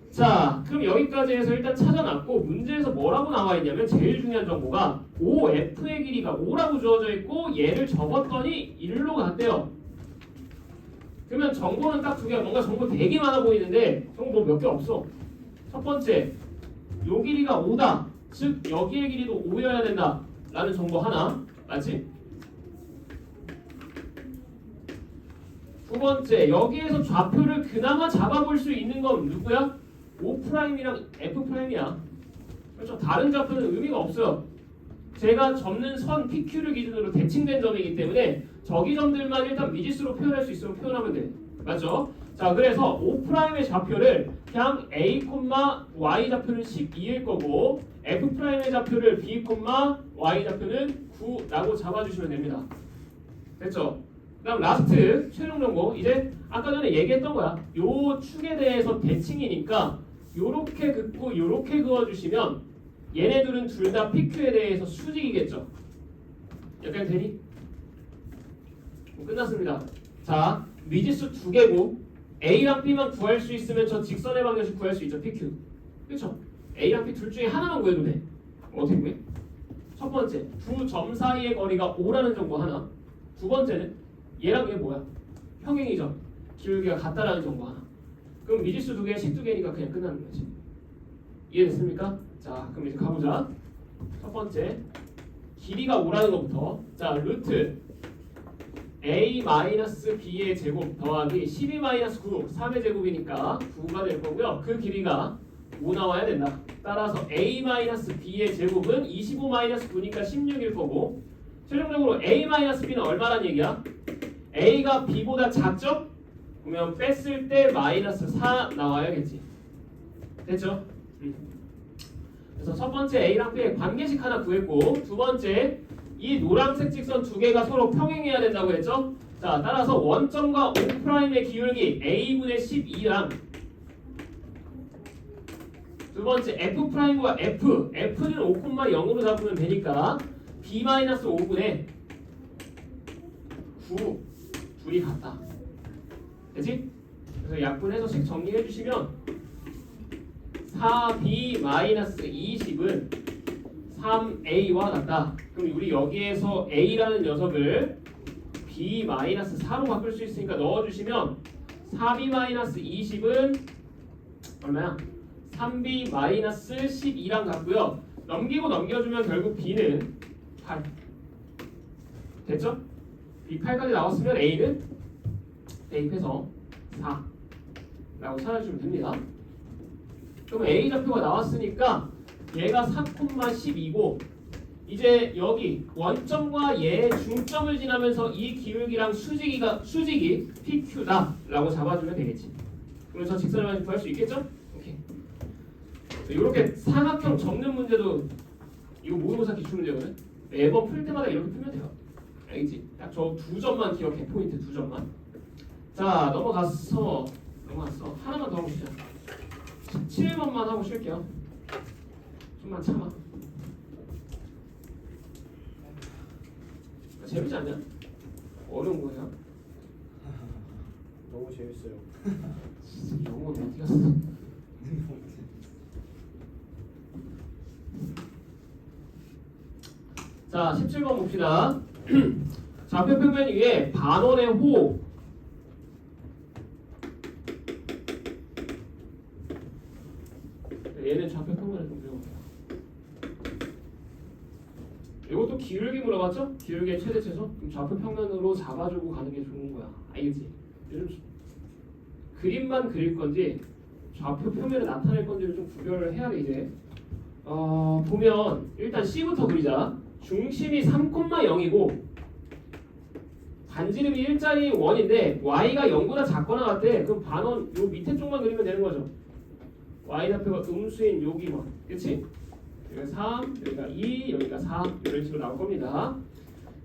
[SPEAKER 1] 자, 그럼 여기까지 해서 일단 찾아놨고 문제에서 뭐라고 나와 있냐면 제일 중요한 정보가 OF의 길이가 5라고 주어져 있고 얘를 접었더니 1로 갔대요. 그러면 정보는 딱 두 개야. 뭔가 정보 되게 많아 보이는데 정보 몇 개 없어. 첫 번째, 요 길이가 5다. 즉 여기의 길이도 5여야 된다. 라는 정보 하나. 맞지? 두 번째, 여기에서 좌표를 그나마 잡아볼 수 있는 건 누구야? O'이랑 F'이야. 그렇죠? 다른 좌표는 의미가 없어요. 제가 접는 선 PQ를 기준으로 대칭된 점이기 때문에 저기 점들만 일단 미지수로 표현할 수 있으면 표현하면 돼. 맞죠? 자, 그래서 O'의 좌표를 그냥 A, Y 좌표는 12일 거고 F'의 좌표를 B, Y 좌표는 9라고 잡아주시면 됩니다. 됐죠? 그다음 라스트 최종 정보. 이제 아까 전에 얘기했던 거야. 요 축에 대해서 대칭이니까 요렇게 긋고 요렇게 그어주시면 얘네들은 둘 다 PQ에 대해서 수직이겠죠. 여기까지 되니? 끝났습니다. 자, 미지수 두 개고 A랑 B만 구할 수 있으면 저 직선의 방정식 구할 수 있죠. PQ. 그렇죠? A랑 B 둘 중에 하나만 구해도 돼. 어떻게 구해? 첫 번째, 두 점 사이의 거리가 5라는 정보 하나. 두 번째는 얘랑 얘 뭐야? 평행이죠. 기울기가 같다라는 정보 하나. 그럼 미지수 두 개, 식 두 개니까 그냥 끝나는 거지. 이해됐습니까? 자, 그럼 이제 가보자. 첫 번째, 길이가 5라는 것부터. 자, 루트 a-b의 제곱 더하기 12-9, 3의 제곱이니까 9가 될 거고요. 그 길이가 5 나와야 된다. 따라서 a-b의 제곱은 25-9니까 16일 거고 최종적으로 a-b는 얼마란 얘기야? a가 b보다 작죠? 그러면 뺐을 때 마이너스 4 나와야겠지. 됐죠? 그래서 첫 번째 a랑 b의 관계식 하나 구했고 두 번째 이 노란색 직선 두 개가 서로 평행해야 된다고 했죠? 자, 따라서 원점과 O'의 기울기 a분의 12랑 두 번째 F'과 F는 5,0으로 잡으면 되니까 B-5분의 9 둘이 같다. 되지? 그래서 약분해서 식 정리해 주시면 4B-20은 3A와 같다. 그럼 우리 여기에서 A라는 녀석을 B-4로 바꿀 수 있으니까 넣어주시면 4B-20은 얼마야? 3B-12랑 같고요. 넘기고 넘겨주면 결국 B는 8. 됐죠? B 8까지 나왔으면 A는 대입해서 4라고 찾아주시면 됩니다. 그럼 A 좌표가 나왔으니까 얘가 4,12고 이제 여기 원점과 얘의 중점을 지나면서 이 기울기랑 수직이 PQ다라고 잡아주면 되겠지. 그럼 저 직선을 많이 구할 수 있겠죠? 오케이. 이렇게 삼각형 접는 문제도 이거 모의고사 기출 문제거든. 매번 풀 때마다 이렇게 풀면 돼요. 알겠지? 딱 저 두 점만 기억해. 포인트 두 점만. 자, 넘어갔어. 하나만 더 하고 싶자. 17번만 하고 쉴게요. 좀만 참아. 재밌지 않냐? 어려운 거야.
[SPEAKER 3] 너무 재밌어요.
[SPEAKER 1] 영어 어디 갔어? 자, 17번 봅시다. 좌표 평면 위에 반원의 호 얘는 좌표 평면을 좀 배워볼게요. 이것도 기울기 물어봤죠? 기울기의 최대 최소? 그럼 좌표 평면으로 잡아주고 가는 게 좋은 거야. 알겠지? 요즘 그림만 그릴 건지 좌표 평면을 나타낼 건지를 좀 구별을 해야 돼 이제. 보면 일단 C부터 그리자. 중심이 3,0이고 반지름이 일자리 원인데 y가 0보다 작거나 같대. 그럼 반원 요 밑에 쪽만 그리면 되는 거죠. y 좌표가 음수인 여기 원, 그렇지? 여기가 3, 여기가 2, 여기가 4 이런 식으로 나올 겁니다.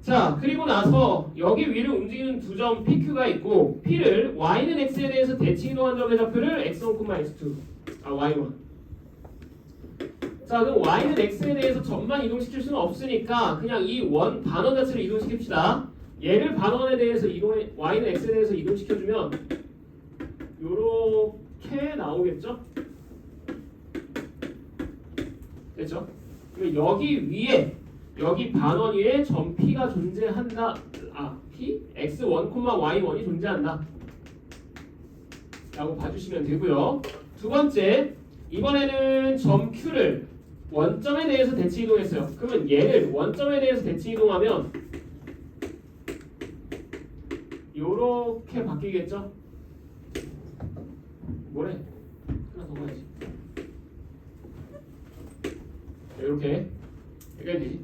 [SPEAKER 1] 자, 그리고 나서 여기 위를 움직이는 두 점 PQ가 있고 P를 Y는 X에 대해서 대칭 이동한 점의 좌표를 X1, X2 Y1. 자, 그럼 Y는 X에 대해서 점만 이동시킬 수는 없으니까 그냥 이 원 반원 자체를 이동시킵시다. 얘를 반원에 대해서 Y는 X에 대해서 이동시켜주면 요렇게 나오겠죠? 됐죠? 그럼 여기 위에 여기 반원 위에 점 P가 존재한다. P? X1, Y1이 존재한다. 라고 봐주시면 되고요. 두 번째, 이번에는 점 Q를 원점에 대해서 대칭 이동했어요. 그러면 얘를 원점에 대해서 대칭 이동하면 요렇게 바뀌겠죠? 뭐래? 하나 더 봐야지. 이렇게 되지.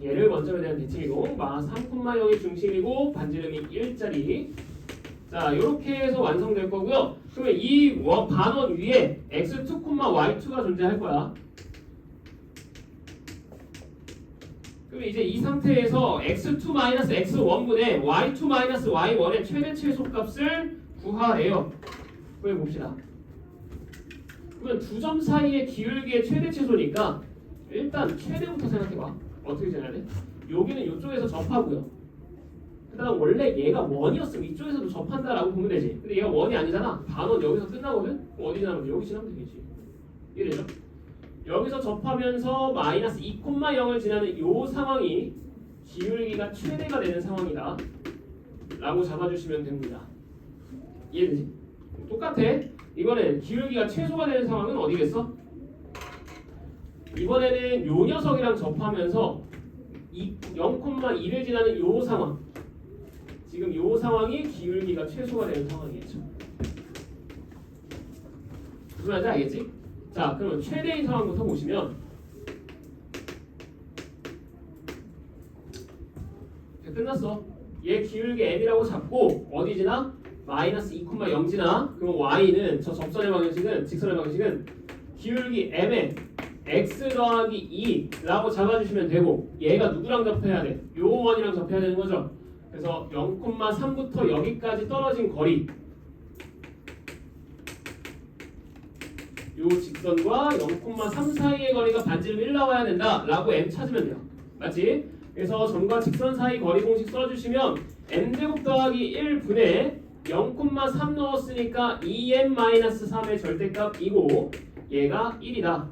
[SPEAKER 1] 얘를 원점에 대한 대칭 이동 마 3,0이 중심이고 반지름이 1짜리. 자, 이렇게 해서 완성될 거고요. 그러면 이 반원 위에 x2, y2가 존재할 거야. 그럼 이제 이 상태에서 x2-x1분의 y2-y1의 최대 최소값을 구하래요. 구해봅시다. 그러면 두 점 사이의 기울기의 최대 최소니까 일단 최대부터 생각해봐. 어떻게 생각해야 돼? 여기는 이쪽에서 접하고요. 그 다음 원래 얘가 원이었으면 이쪽에서도 접한다라고 보면 되지. 근데 얘가 원이 아니잖아. 반원 여기서 끝나거든? 어디 지나면 돼? 여기 지나면 되겠지. 이해되죠? 여기서 접하면서 마이너스 2,0을 지나는 이 상황이 기울기가 최대가 되는 상황이다 라고 잡아주시면 됩니다. 이해되지? 똑같아. 이번엔 기울기가 최소가 되는 상황은 어디겠어? 이번에는 요 녀석이랑 접하면서 0,2를 지나는 요 상황. 지금 요 상황이 기울기가 최소가 되는 상황이겠죠. 무슨 말인지 알겠지? 자, 그러면 최대인 상황부터 보시면 끝났어. 얘 기울기 m이라고 잡고 어디 지나? 마이너스 2,0 지나? 그럼 y는 저 접선의 방식은 직선의 방식은 기울기 m에 x 더하기 2라고 잡아주시면 되고 얘가 누구랑 접해야 돼? 요 원이랑 접해야 되는 거죠. 그래서 0,3부터 여기까지 떨어진 거리 요 직선과 0,3 사이의 거리가 반지름 1 나와야 된다 라고 m 찾으면 돼요. 맞지? 그래서 점과 직선 사이 거리 공식 써주시면 m제곱 더하기 1분의 0,3 넣었으니까 2m-3의 절대값이고 얘가 1이다.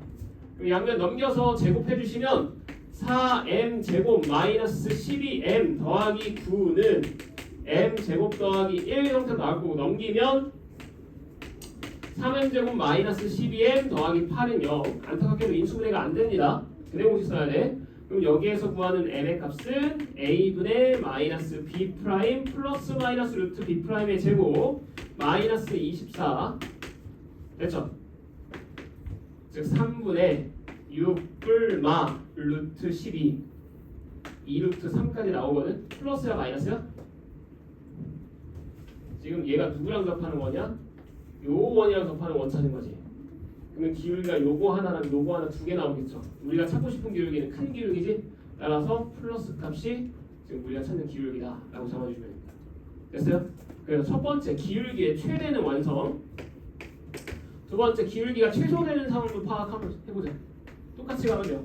[SPEAKER 1] 양면 넘겨서 제곱해주시면 4m제곱 마이너스 12m 더하기 9는 m제곱 더하기 1 형태로 나올 거고 넘기면 3m제곱 마이너스 12m 더하기 8은 0. 안타깝게도 인수분해가 안됩니다. 근해 공식 써야 돼. 그럼 여기에서 구하는 m의 값은 a분의 마이너스 b 프라임 플러스 마이너스 루트 b 프라임의 제곱 마이너스 24 됐죠? 즉 3분의 6불마 루트 12 2루트 3까지 나오거든? 플러스야 마이너스야? 지금 얘가 누구랑 접하는 거냐? 요 원이랑 접하는 원 찾은 거지. 그러면 기울기가 요거 하나랑 요거 하나 두 개 나오겠죠. 우리가 찾고 싶은 기울기는 큰 기울기지. 따라서 플러스 값이 지금 우리가 찾는 기울기다 라고 잡아주시면 됩니다. 됐어요? 그래서 첫 번째 기울기의 최대는 완성. 두 번째 기울기가 최소되는 상황도 파악하면 해보자. 똑같이 가면 돼요.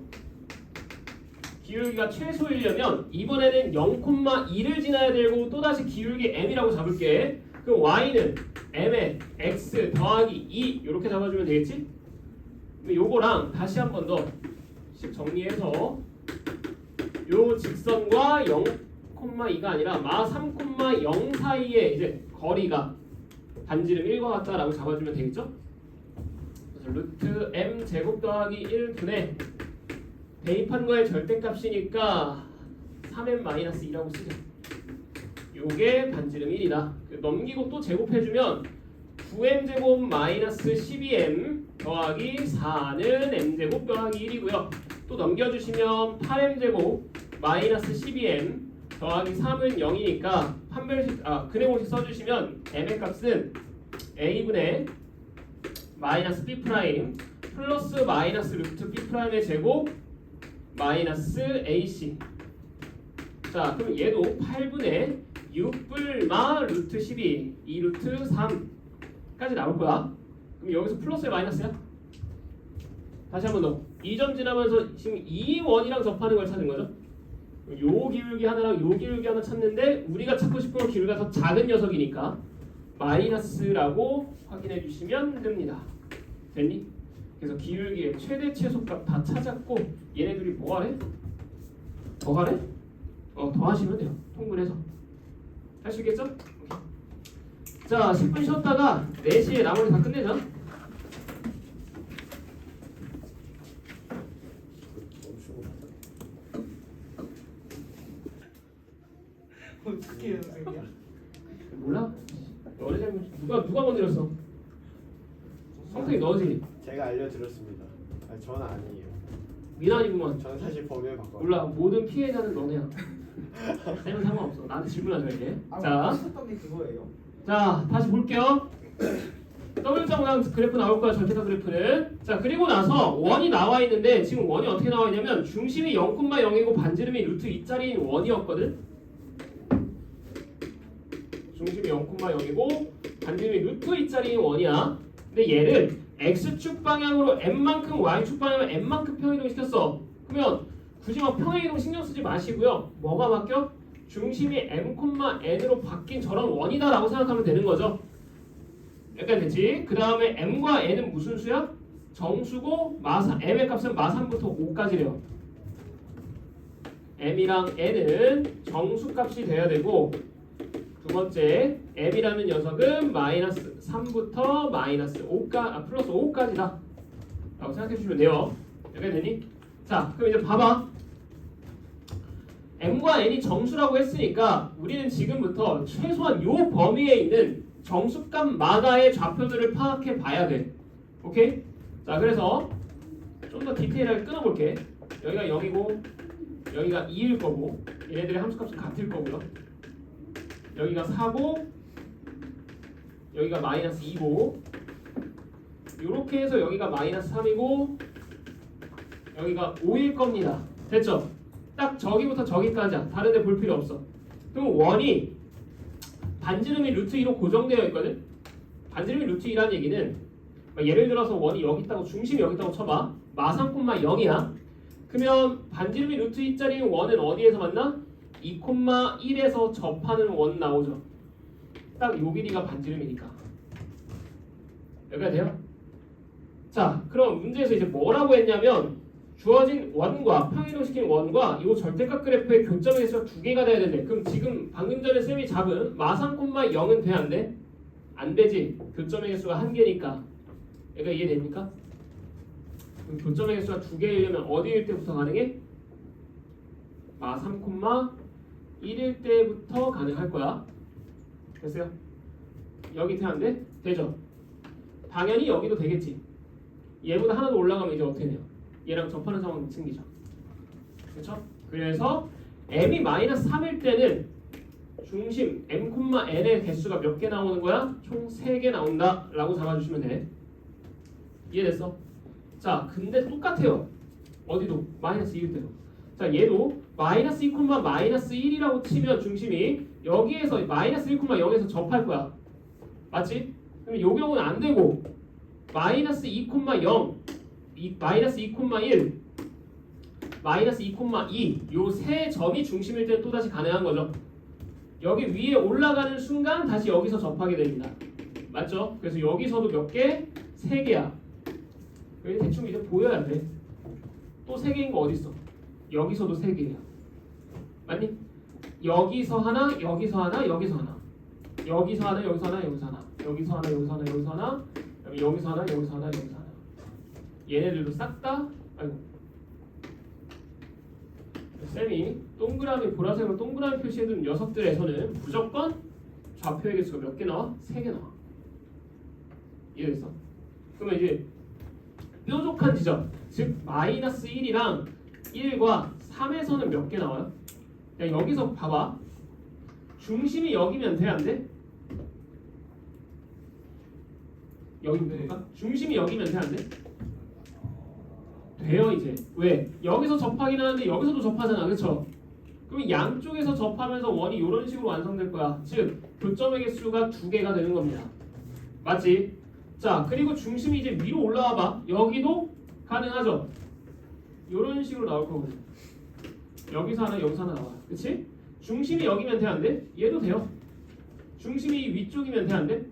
[SPEAKER 1] 기울기가 최소이려면 이번에는 0,2를 지나야 되고 또다시 기울기 m이라고 잡을게. 그럼 y는 m에 x 더하기 2 이렇게 잡아주면 되겠지? 요거랑 다시 한 번 더 정리해서 요 직선과 0,2가 아니라 마 3,0 사이에 이제 거리가 반지름 1과 같다라고 잡아주면 되겠죠? 그래서 루트 m 제곱 더하기 1분의 대입한 거의 절대값이니까 3m-2라고 쓰자. 요게 반지름 1이다. 넘기고 또 제곱해주면 9m제곱 마이너스 12m 더하기 4는 m제곱 더하기 1이고요. 또 넘겨주시면 8m제곱 마이너스 12m 더하기 3은 0이니까 근해 공식 써주시면 m의 값은 a분의 마이너스 b 프라임 플러스 마이너스 루트 b 프라임의 제곱 마이너스 ac 자, 그럼 얘도 8분의 6불마 루트 12, 2 루트 3까지 나올 거야. 그럼 여기서 플러스야 마이너스야? 다시 한 번 더. 2점 지나면서 지금 이 원이랑 접하는 걸 찾는 거죠. 요 기울기 하나랑 요 기울기 하나 찾는데 우리가 찾고 싶은 건 기울기가 더 작은 녀석이니까 마이너스라고 확인해 주시면 됩니다. 됐니? 그래서 기울기의 최대 최소값 다 찾았고 얘네들이 뭐 하래? 더 하래? 더 하시면 돼요. 통분해서 할 수 있겠죠? 오케이. 자 10분 쉬었다가 4시에 나머지 다 끝내자.
[SPEAKER 3] 멈추고
[SPEAKER 2] 어떻게 해요 선생님?
[SPEAKER 1] 몰라? 너네 잘못. 누가 건드렸어? 성택이 너지?
[SPEAKER 3] 제가 알려드렸습니다. 아니 저는 아니에요.
[SPEAKER 1] 미란이구만.
[SPEAKER 3] 저는 사실 범위를 바꿔요.
[SPEAKER 1] 몰라. 모든 피해자는 너네야. 쌤은 상관없어. 나한테 질문하자 이제. 자,
[SPEAKER 2] 썼던 게 그거예요?
[SPEAKER 1] 자 다시 볼게요. W자 모양 그래프 나올 거야. 절대값 그래프는. 자 그리고 나서 원이 나와 있는데 지금 원이 어떻게 나와 있냐면 중심이 0,0이고 반지름이 루트 2짜리인 원이었거든. 중심이 0,0이고 반지름이 루트 2짜리인 원이야. 근데 얘를 x축 방향으로 n만큼 y축 방향으로 n만큼 평이동 시켰어. 그러면 굳이 막 평행이동 신경 쓰지 마시고요. 뭐가 바뀌어? 중심이 m,n으로 바뀐 저런 원이다라고 생각하면 되는 거죠. 약간 됐지? 그 다음에 m과 n은 무슨 수야? 정수고 마사 m의 값은 마3부터 5까지래요. m이랑 n은 정수값이 돼야 되고 두 번째 m이라는 녀석은 마이너스 3부터 마이너스 5까 플러스 5까지다 라고 생각해 주시면 돼요. 여기 되니? 자 그럼 이제 봐봐. m과 n이 정수라고 했으니까 우리는 지금부터 최소한 요 범위에 있는 정수값마다의 좌표들을 파악해 봐야 돼. 오케이? 자 그래서 좀 더 디테일하게 끊어볼게. 여기가 0이고 여기가 2일 거고 얘네들의 함수값은 같을 거고요. 여기가 4고 여기가 마이너스 2고 이렇게 해서 여기가 마이너스 3이고 여기가 5일 겁니다. 됐죠? 딱 저기부터 저기까지야. 다른 데 볼 필요 없어. 그럼 원이 반지름이 루트 2로 고정되어 있거든. 반지름이 루트 2라는 얘기는 예를 들어서 원이 여기 있다고 중심이 여기 있다고 쳐봐. 마3,0이야. 그러면 반지름이 루트 2짜리인 원은 어디에서 만나? 2,1에서 접하는 원 나오죠. 딱 요 길이가 반지름이니까. 여기가 돼요? 자, 그럼 문제에서 이제 뭐라고 했냐면 주어진 원과 평이동시킨 원과 이 절대값 그래프의 교점의 개수가 2개가 돼야 되는데 그럼 지금 방금 전에 쌤이 잡은 마3,0은 돼 안 돼? 안 되지. 교점의 개수가 1개니까. 얘가 이해됩니까? 그럼 교점의 개수가 2개이려면 어디일 때부터 가능해? 마3,1일 때부터 가능할 거야. 됐어요? 여기 돼 안 돼? 되죠? 당연히 여기도 되겠지. 얘보다 하나 더 올라가면 이제 어떻게 돼요? 얘랑 접하는 상황이 생기죠. 그렇죠? 그래서 m이 마이너스 3일 때는 중심 m,n의 개수가 몇 개 나오는 거야? 총 3개 나온다 라고 잡아주시면 돼. 이해됐어? 자 근데 똑같아요. 어디도 마이너스 2일 때도. 자 얘도 마이너스 2, 마이너스 1이라고 치면 중심이 여기에서 마이너스 1,0에서 접할 거야. 맞지? 그럼 요 경우는 안 되고 마이너스 2,0 마이너스 2,1 마이너스 2,2 요 세 점이 중심일 때는 또다시 가능한 거죠. 여기 위에 올라가는 순간 다시 여기서 접하게 됩니다. 맞죠? 그래서 여기서도 몇 개? 3개야. 여기 대충 이제 보여야 돼. 또 3개인 거 어디 있어? 여기서도 3개야. 맞니? 여기서 하나, 여기서 하나, 여기서 하나. 여기서 하나, 여기서 하나, 여기서 하나. 여기서 하나, 여기서 하나, 여기서 하나. 여기서 하나, 여기서 하나, 여기서 하나. 얘네들도 싹 다 아이고 쌤이 동그라미 보라색으로 동그라미 표시해둔 녀석들에서는 무조건 좌표의 개수가 몇 개 나와? 3개 나와. 이해됐어? 그러면 이제 뾰족한 지점 즉 마이너스 1이랑 1과 3에서는 몇 개 나와요? 야, 여기서 봐봐. 중심이 여기면 돼 안 돼? 여기부터 볼까? 중심이 여기면 돼 안 돼? 돼요 이제. 왜? 여기서 접하긴 하는데 여기서도 접하잖아. 그쵸? 그럼 양쪽에서 접하면서 원이 이런 식으로 완성될 거야. 즉 교점의 개수가 2개가 되는 겁니다. 맞지? 자, 그리고 중심이 이제 위로 올라와 봐. 여기도 가능하죠? 이런 식으로 나올 거거든. 여기서 하나, 여기서 하나 나와. 그치? 중심이 여기면 돼, 안 돼? 얘도 돼요. 중심이 위쪽이면 돼, 안 돼?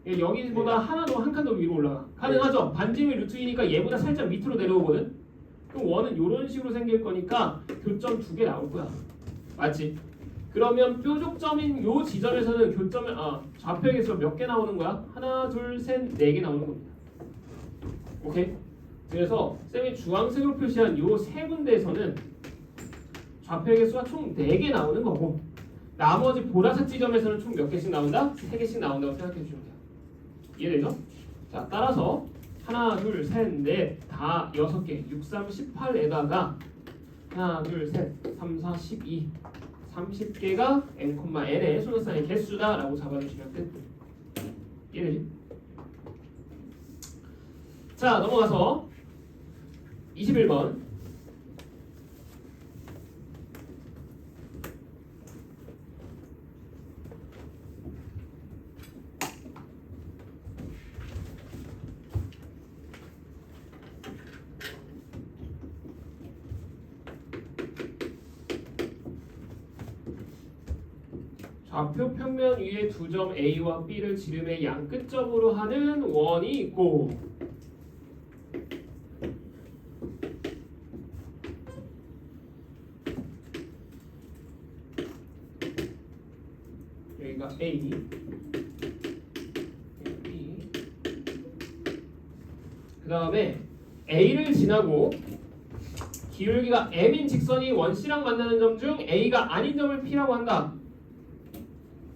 [SPEAKER 1] 여기보다 하나 더, 한 칸 더 위로 올라가. 가능하죠? 반지름이 루트이니까 얘보다 살짝 밑으로 내려오거든? 그럼 원은 이런 식으로 생길 거니까 교점 2개 나올 거야. 맞지? 그러면 뾰족점인 요 지점에서는 좌표의 개수가 몇 개 나오는 거야? 하나, 둘, 셋, 4개 나오는 겁니다. 오케이? 그래서 쌤이 주황색으로 표시한 요 세 군데에서는 좌표의 개수가 총 4개 나오는 거고, 나머지 보라색 지점에서는 총 몇 개씩 나온다? 3개씩 나온다고 생각해 주시면 돼요. 이해되죠? 자, 따라서 하나, 둘, 셋, 넷, 다 6개, 6, 3, 18에다가 하나, 둘, 셋, 3, 4, 12, 30개가 n,n의 소녀상의 개수다라고 잡아주시면 끝. 이해되지? 자, 넘어가서 21번. 좌표 평면 위에 두 점 A와 B를 지름의 양 끝점으로 하는 원이 있고, 여기가 A, B, 그 다음에 A를 지나고 기울기가 M인 직선이 원C랑 만나는 점 중 A가 아닌 점을 P라고 한다.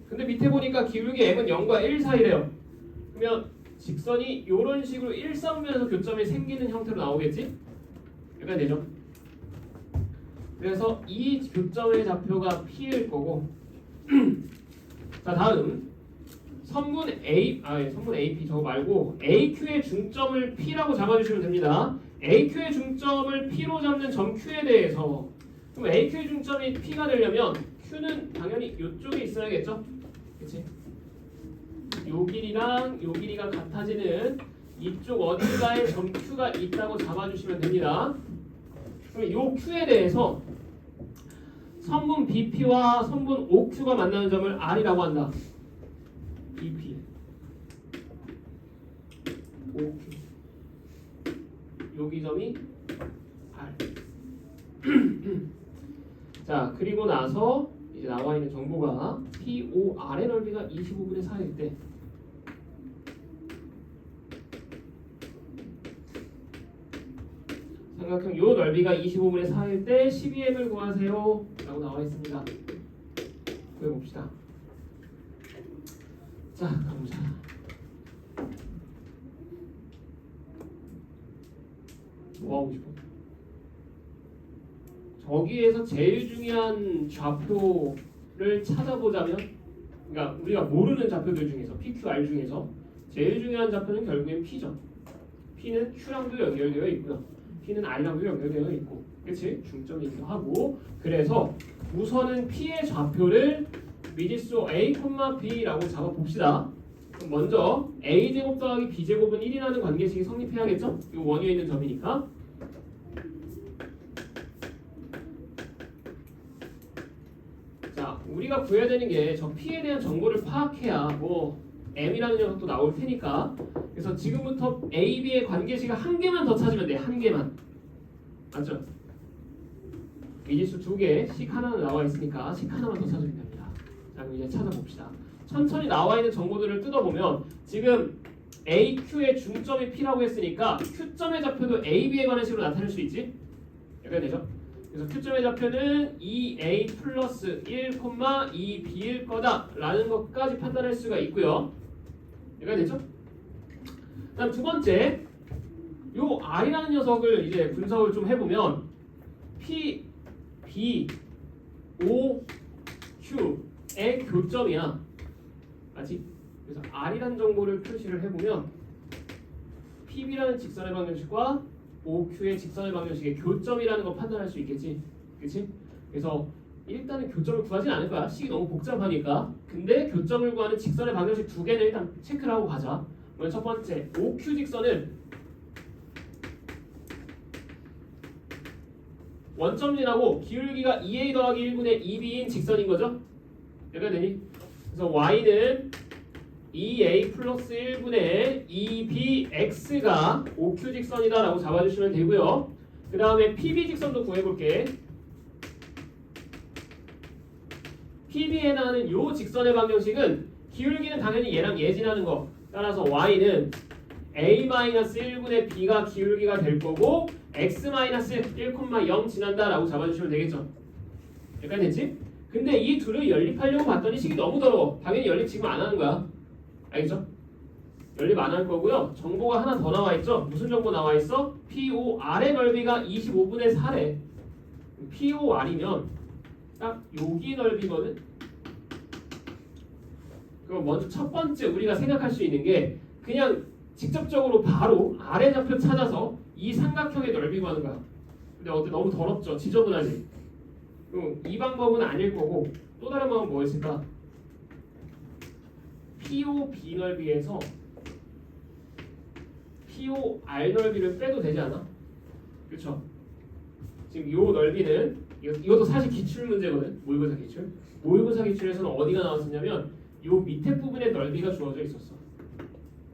[SPEAKER 1] 근데 밑에 보니까 기울기 M은 0과 1 사이래요. 그러면 직선이 이런 식으로 일상면에서 교점이 생기는 형태로 나오겠지? 여기가 되죠? 그래서 이 교점의 좌표가 P일 거고 자, 다음 선분 AP 저거 말고 AQ의 중점을 P라고 잡아주시면 됩니다. AQ의 중점을 P로 잡는 점 Q에 대해서, 그럼 AQ의 중점이 P가 되려면 Q는 당연히 이쪽에 있어야겠죠? 그치? 요 길이랑 요 길이가 같아지는 이쪽 어딘가에 점 Q가 있다고 잡아주시면 됩니다. 그럼 요 Q에 대해서 선분 BP와 선분 OQ가 만나는 점을 R이라고 한다. BP, OQ. 여기 점이 R. 자, 그리고 나서 이제 나와 있는 정보가 POR의 넓이가 25분의 4일 때 삼각형 요 넓이가 25분의 4일 때 12m을 구하세요 라고 나와 있습니다. 구해봅시다. 자, 가보자. 뭐 하고 싶어? 저기에서 제일 중요한 좌표를 찾아보자면, 그러니까 우리가 모르는 좌표들 중에서 PQR 중에서 제일 중요한 좌표는 결국엔 P죠. P는 Q랑도 연결되어 있고요. P는 R랑도 연결되어 있고, 그치? 중점이기도 하고. 그래서 우선은 P의 좌표를 미지수 A, B라고 잡아봅시다. 그럼 먼저 A제곱 더하기 B제곱은 1이라는 관계식이 성립해야겠죠? 이 원 위에 있는 점이니까. 자, 우리가 구해야 되는 게 저 P에 대한 정보를 파악해야 뭐 M이라는 녀석도 나올 테니까. 그래서 지금부터 A, B의 관계식을 한 개만 더 찾으면 돼. 한 개만. 맞죠? 미지수 2개, 식 하나는 나와 있으니까 식 하나만 더 찾으면 됩니다. 자, 그럼 이제 찾아봅시다. 천천히 나와 있는 정보들을 뜯어보면 지금 AQ의 중점이 P라고 했으니까 Q점의 좌표도 AB에 관한 식으로 나타낼 수 있지? 여기가 되죠? 그래서 Q점의 좌표는 2A 플러스 1, 2B일 거다 라는 것까지 판단할 수가 있고요. 여기가 되죠? 다음 두 번째, 요 R이라는 녀석을 이제 분석을 좀 해보면 P, B, O, Q의 교점이야. 맞지? 그래서 R이라는 정보를 표시를 해보면 PB라는 직선의 방정식과 OQ의 직선의 방정식의 교점이라는 거 판단할 수 있겠지? 그치? 그래서 일단은 교점을 구하진 않을 거야. 식이 너무 복잡하니까. 근데 교점을 구하는 직선의 방정식 두 개는 일단 체크를 하고 가자. 먼저 첫 번째, OQ 직선은 원점진하고 기울기가 2a 더하기 1분의 2b인 직선인 거죠? 여기가 되니? 그래서 y는 2a 플러스 1분의 2bx가 OQ 직선이다 라고 잡아주시면 되고요. 그 다음에 PB 직선도 구해볼게. PB에 해당하는 이 직선의 방정식은 기울기는 당연히 얘랑 얘 지나는 거. 따라서 y는 a-1분의 b가 기울기가 될 거고 x-1,0 지난다 라고 잡아주시면 되겠죠. 여기까지 됐지? 근데 이 둘을 연립하려고 봤더니 식이 너무 더러워. 당연히 연립 지금 안 하는 거야. 알겠죠? 연립 안 할 거고요. 정보가 하나 더 나와 있죠? 무슨 정보 나와 있어? POR의 넓이가 25분의 4래. POR이면 딱 여기 넓이거든? 그럼 먼저 첫 번째 우리가 생각할 수 있는 게 그냥 직접적으로 바로 아래 좌표 찾아서 이 삼각형의 넓이 구하는 거야. 근데 어때? 너무 더럽죠? 지저분하지? 이 방법은 아닐 거고 또 다른 방법은 뭐였을까? POB 넓이에서 POR 넓이를 빼도 되지 않아? 그렇죠? 지금 이 넓이는 이것도 사실 기출 문제거든. 모의고사 기출. 모의고사 기출에서는 어디가 나왔었냐면 이 밑에 부분의 넓이가 주어져 있었어.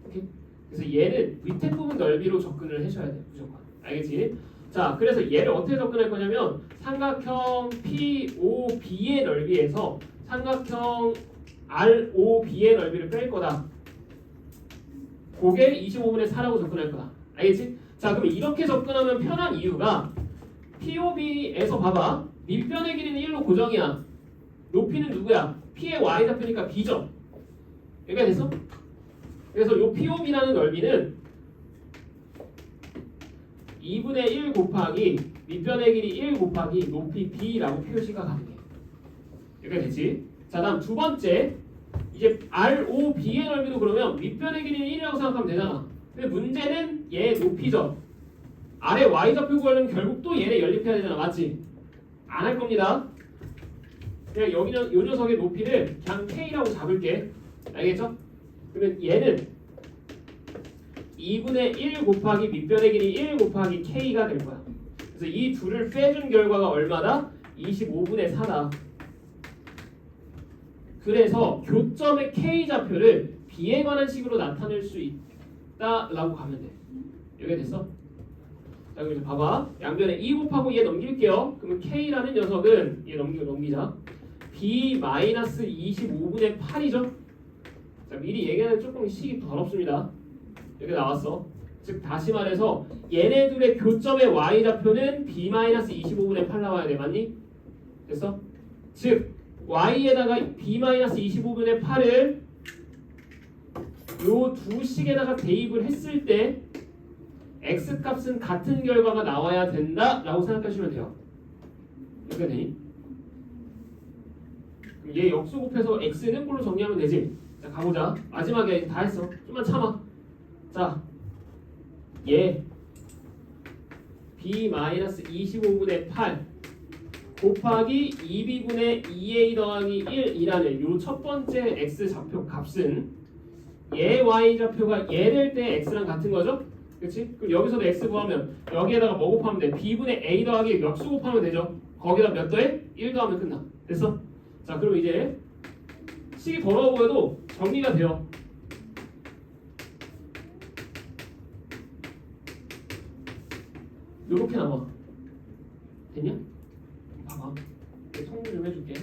[SPEAKER 1] 오케이? 그래서 얘는 밑에 부분 넓이로 접근을 해줘야 돼. 무조건. 알겠지? 자, 그래서 얘를 어떻게 접근할 거냐면 삼각형 POB의 넓이에서 삼각형 ROB의 넓이를 뺄 거다. 그게 25분의 4라고 접근할 거다. 알겠지? 자, 그럼 이렇게 접근하면 편한 이유가 POB에서 봐봐. 밑변의 길이는 1로 고정이야. 높이는 누구야? P의 Y좌표니까 B죠. 여기가 됐어? 그래서 이 POB라는 넓이는 2분의 1 곱하기 밑변의 길이 1 곱하기 높이 B라고 표시가 가능해. 여기가 됐지? 자, 다음 두 번째. 이제 ROB의 넓이도 그러면 밑변의 길이는 1이라고 생각하면 되잖아. 근데 문제는 얘 높이죠. 아래 Y좌표 구하려면 결국 또 얘네 연립해야 되잖아. 맞지? 안 할 겁니다. 그냥 여기는 이 녀석의 높이를 그냥 K라고 잡을게. 알겠죠? 그러면 얘는 2분의 1 곱하기 밑변의 길이 1 곱하기 K가 될 거야. 그래서 이 둘을 빼준 결과가 얼마다? 25분의 4다. 그래서 교점의 K좌표를 B에 관한 식으로 나타낼 수 있다라고 가면 돼. 여기 됐어? 자, 그럼 이제 봐봐. 양변에 2 곱하고 얘 넘길게요. 그러면 K라는 녀석은 얘 넘기자. B-25분의 8이죠? 자, 미리 얘기하는 조금 식이 더럽습니다. 여기 나왔어. 즉 다시 말해서 얘네 둘의 교점의 y좌표는 B-25분의 8 나와야 돼. 맞니? 됐어? 즉 y에다가 B-25분의 8을 요 두 식에다가 대입을 했을 때 x 값은 같은 결과가 나와야 된다라고 생각하시면 돼요. 이렇게 되니? 그럼 얘 역수 곱해서 x는 꼴로 정리하면 되지. 자, 가보자. 마지막에 다 했어. 좀만 참아. 자, 얘 B-25분의 8 곱하기 2b분의 2a 더하기 1이라는 요 첫 번째 x 좌표 값은 얘 y 좌표가 얘 될 때 x랑 같은 거죠? 그렇지? 그럼 여기서도 x 구하면 여기에다가 뭐 곱하면 돼? b분의 a 더하기 역수 곱하면 되죠? 거기다 몇 더해? 1 더하면 끝나. 됐어? 자, 그럼 이제 식이 더러워 보여도 정리가 돼요. 요렇게 나와. 됐냐? 봐봐. 통일 좀 해줄게.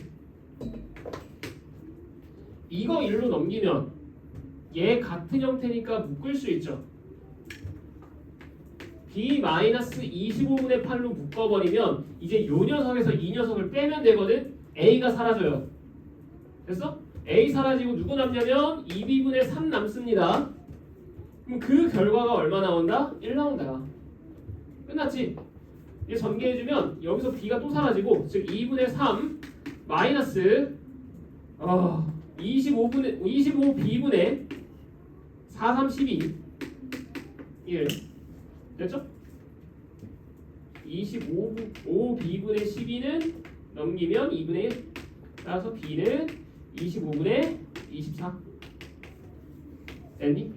[SPEAKER 1] 이거 1로 넘기면 얘 같은 형태니까 묶을 수 있죠. B-25분의 8로 묶어버리면 이제 요 녀석에서 이 녀석을 빼면 되거든. A가 사라져요. 됐어? A 사라지고 누구 남냐면 2b분의 3 남습니다. 그럼 그 결과가 얼마 나온다? 1 나온다. 끝났지? 이제 전개해주면 여기서 b가 또 사라지고 즉 2분의 3 마이너스 25b분의 4, 3, 12 1 됐죠? 25b분의 12는 넘기면 2분의 1. 따라서 b는 25분의 24. 됐니?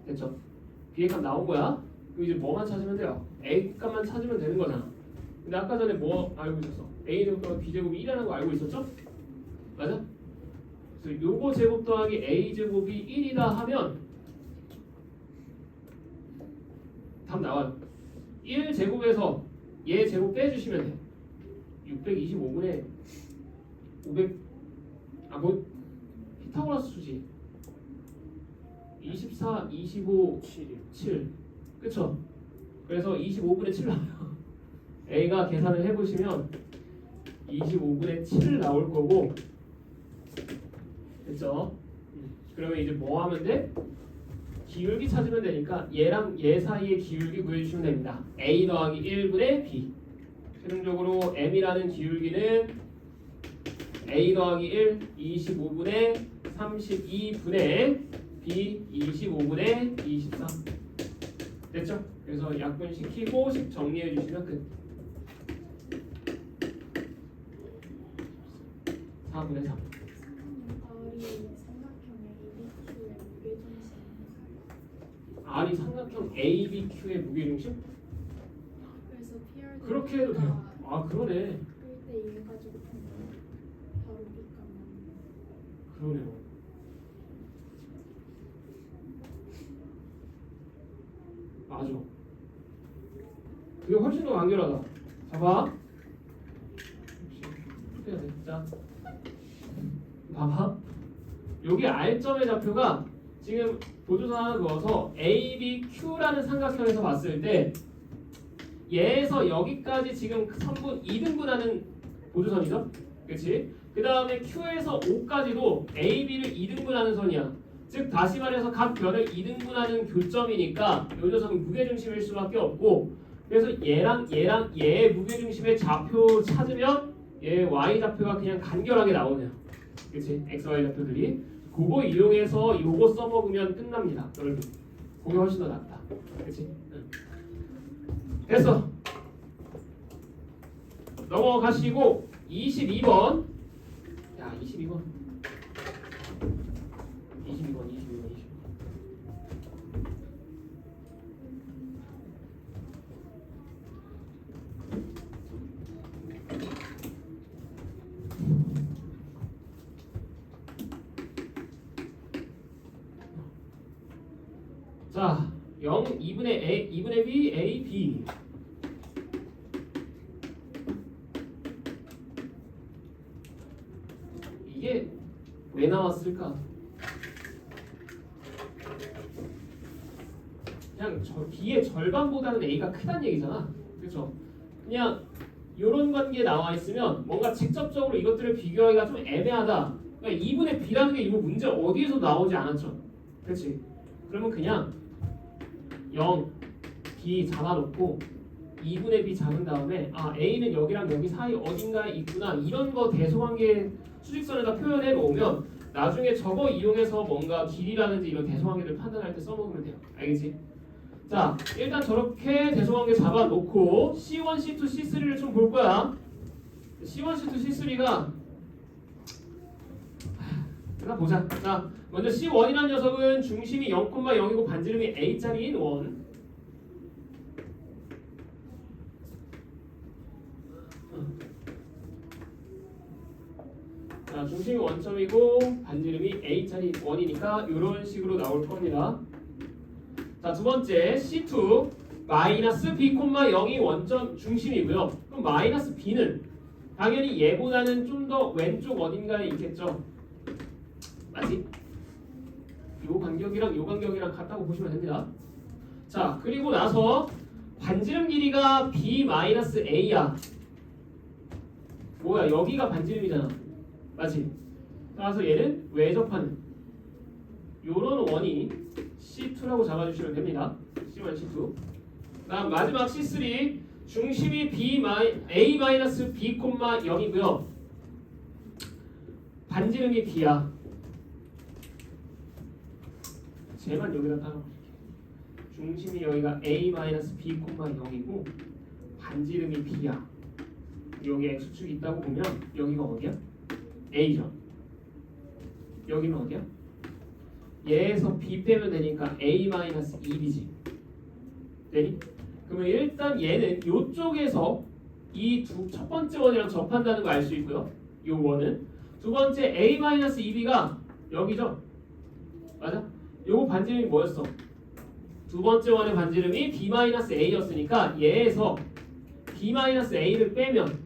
[SPEAKER 1] 됐죠? b의 값 나온 거야. 그럼 이제 뭐만 찾으면 돼요? a 값만 찾으면 되는 거잖아. 근데 아까 전에 뭐 알고 있었어? a 제곱과 b 제곱이 1이라는 거 알고 있었죠? 맞아? 그래서 요거 제곱 더하기 a 제곱이 1이다 하면 답 나와요. 1 제곱에서 얘 제곱 빼주시면 돼요. 625분의 500 뭐 피타고라스 수지 24, 25, 7 그쵸? 그래서 25분의 7 나와요. A가 계산을 해보시면 25분의 7 나올 거고 됐죠? 그러면 이제 뭐 하면 돼? 기울기 찾으면 되니까 얘랑 얘 사이의 기울기 구해주시면 됩니다. A 더하기 1분의 B. 최종적으로 M이라는 기울기는 A 더하기 1, 25분의 32분의 B, 25분의 23. 됐죠? 그래서 약분시키고 식 정리해 주시면 끝. 4분의 3. R이 삼각형 ABQ의 무게중심?
[SPEAKER 4] 그래서 PR
[SPEAKER 1] 그렇게 해도 돼요. 아 그러네.
[SPEAKER 4] 그때 이해 가지고 보면 바로 B값
[SPEAKER 1] 그러네요. 맞아. 그게 훨씬 더 간결하다. 봐봐. 해야 돼. 자, 봐봐. 여기 R점의 좌표가 지금 보조선 하나 넣어서 ABQ라는 삼각형에서 봤을 때 얘에서 여기까지 지금 선분 2등분하는 보조선이죠? 그렇지? 그 다음에 Q에서 O까지도 AB를 2등분하는 선이야. 즉 다시 말해서 각 변을 2등분하는 교점이니까 이 녀석은 무게중심일 수밖에 없고 그래서 얘랑 얘의 무게중심의 좌표 찾으면 얘 Y좌표가 그냥 간결하게 나오네요. 그렇지? X, Y 좌표들이 그거 이용해서 요거 써먹으면 끝납니다. 여러분 그게 훨씬 더 낫다. 그렇지? 됐어. 넘어가시고 22번. 야 22번. 22번. 자, 0, 2분의 A, 2분의 B, A, B. 이게 왜 나왔을까? 그냥 B의 절반보다는 A가 크다는 얘기잖아. 그렇죠? 그냥 이런 관계 나와 있으면 뭔가 직접적으로 이것들을 비교하기가 좀 애매하다. 그러니까 2분의 B라는 게 이거 문제 어디에서 나오지 않았죠? 그렇지? 그러면 그냥 0, B 잡아놓고 2분의 B 잡은 다음에 아 A는 여기랑 여기 사이 어딘가에 있구나 이런 거 대소관계 수직선에다 표현해 놓으면 나중에 저거 이용해서 뭔가 길이라든지 이런 대소관계를 판단할 때 써먹으면 돼요. 알겠지? 자 일단 저렇게 대소관계 잡아놓고 C1, C2, C3를 좀 볼 거야. C1, C2, C3가 일단 보자. 자 먼저 C1이라는 녀석은 중심이 0,0이고 반지름이 A짜리인 원. 자 중심이 원점이고 반지름이 A짜리 원이니까 이런 식으로 나올 겁니다. 자 두 번째 C2 마이너스 B, 0이 원점 중심이고요. 그럼 마이너스 B는 당연히 얘보다는 좀 더 왼쪽 어딘가에 있겠죠. 맞지? 요 간격이랑 요 간격이랑 같다고 보시면 됩니다. 자 그리고 나서 반지름 길이가 B-A야. 뭐야 여기가 반지름이잖아. 맞지? 따라서 얘는 외접하는 요런 원이 C2라고 잡아주시면 됩니다. C1, C2. 다음 마지막 C3 중심이 A-B,0이고요. 반지름이 B야. 쟤만 여기다 따라 중심이 여기가 A-B,0이고 반지름이 B야. 여기 x축이 있다고 보면 여기가 어디야? a죠. 여기는 어디야? 얘에서 b 빼면 되니까 a-2b지. 되니? 그러면 일단 얘는 이쪽에서 이 첫 번째 원이랑 접한다는 거 알 수 있고요. 이 원은 두 번째 a-2b가 여기죠. 맞아? 요거 반지름이 뭐였어? 두 번째 원의 반지름이 b-a였으니까 얘에서 b-a를 빼면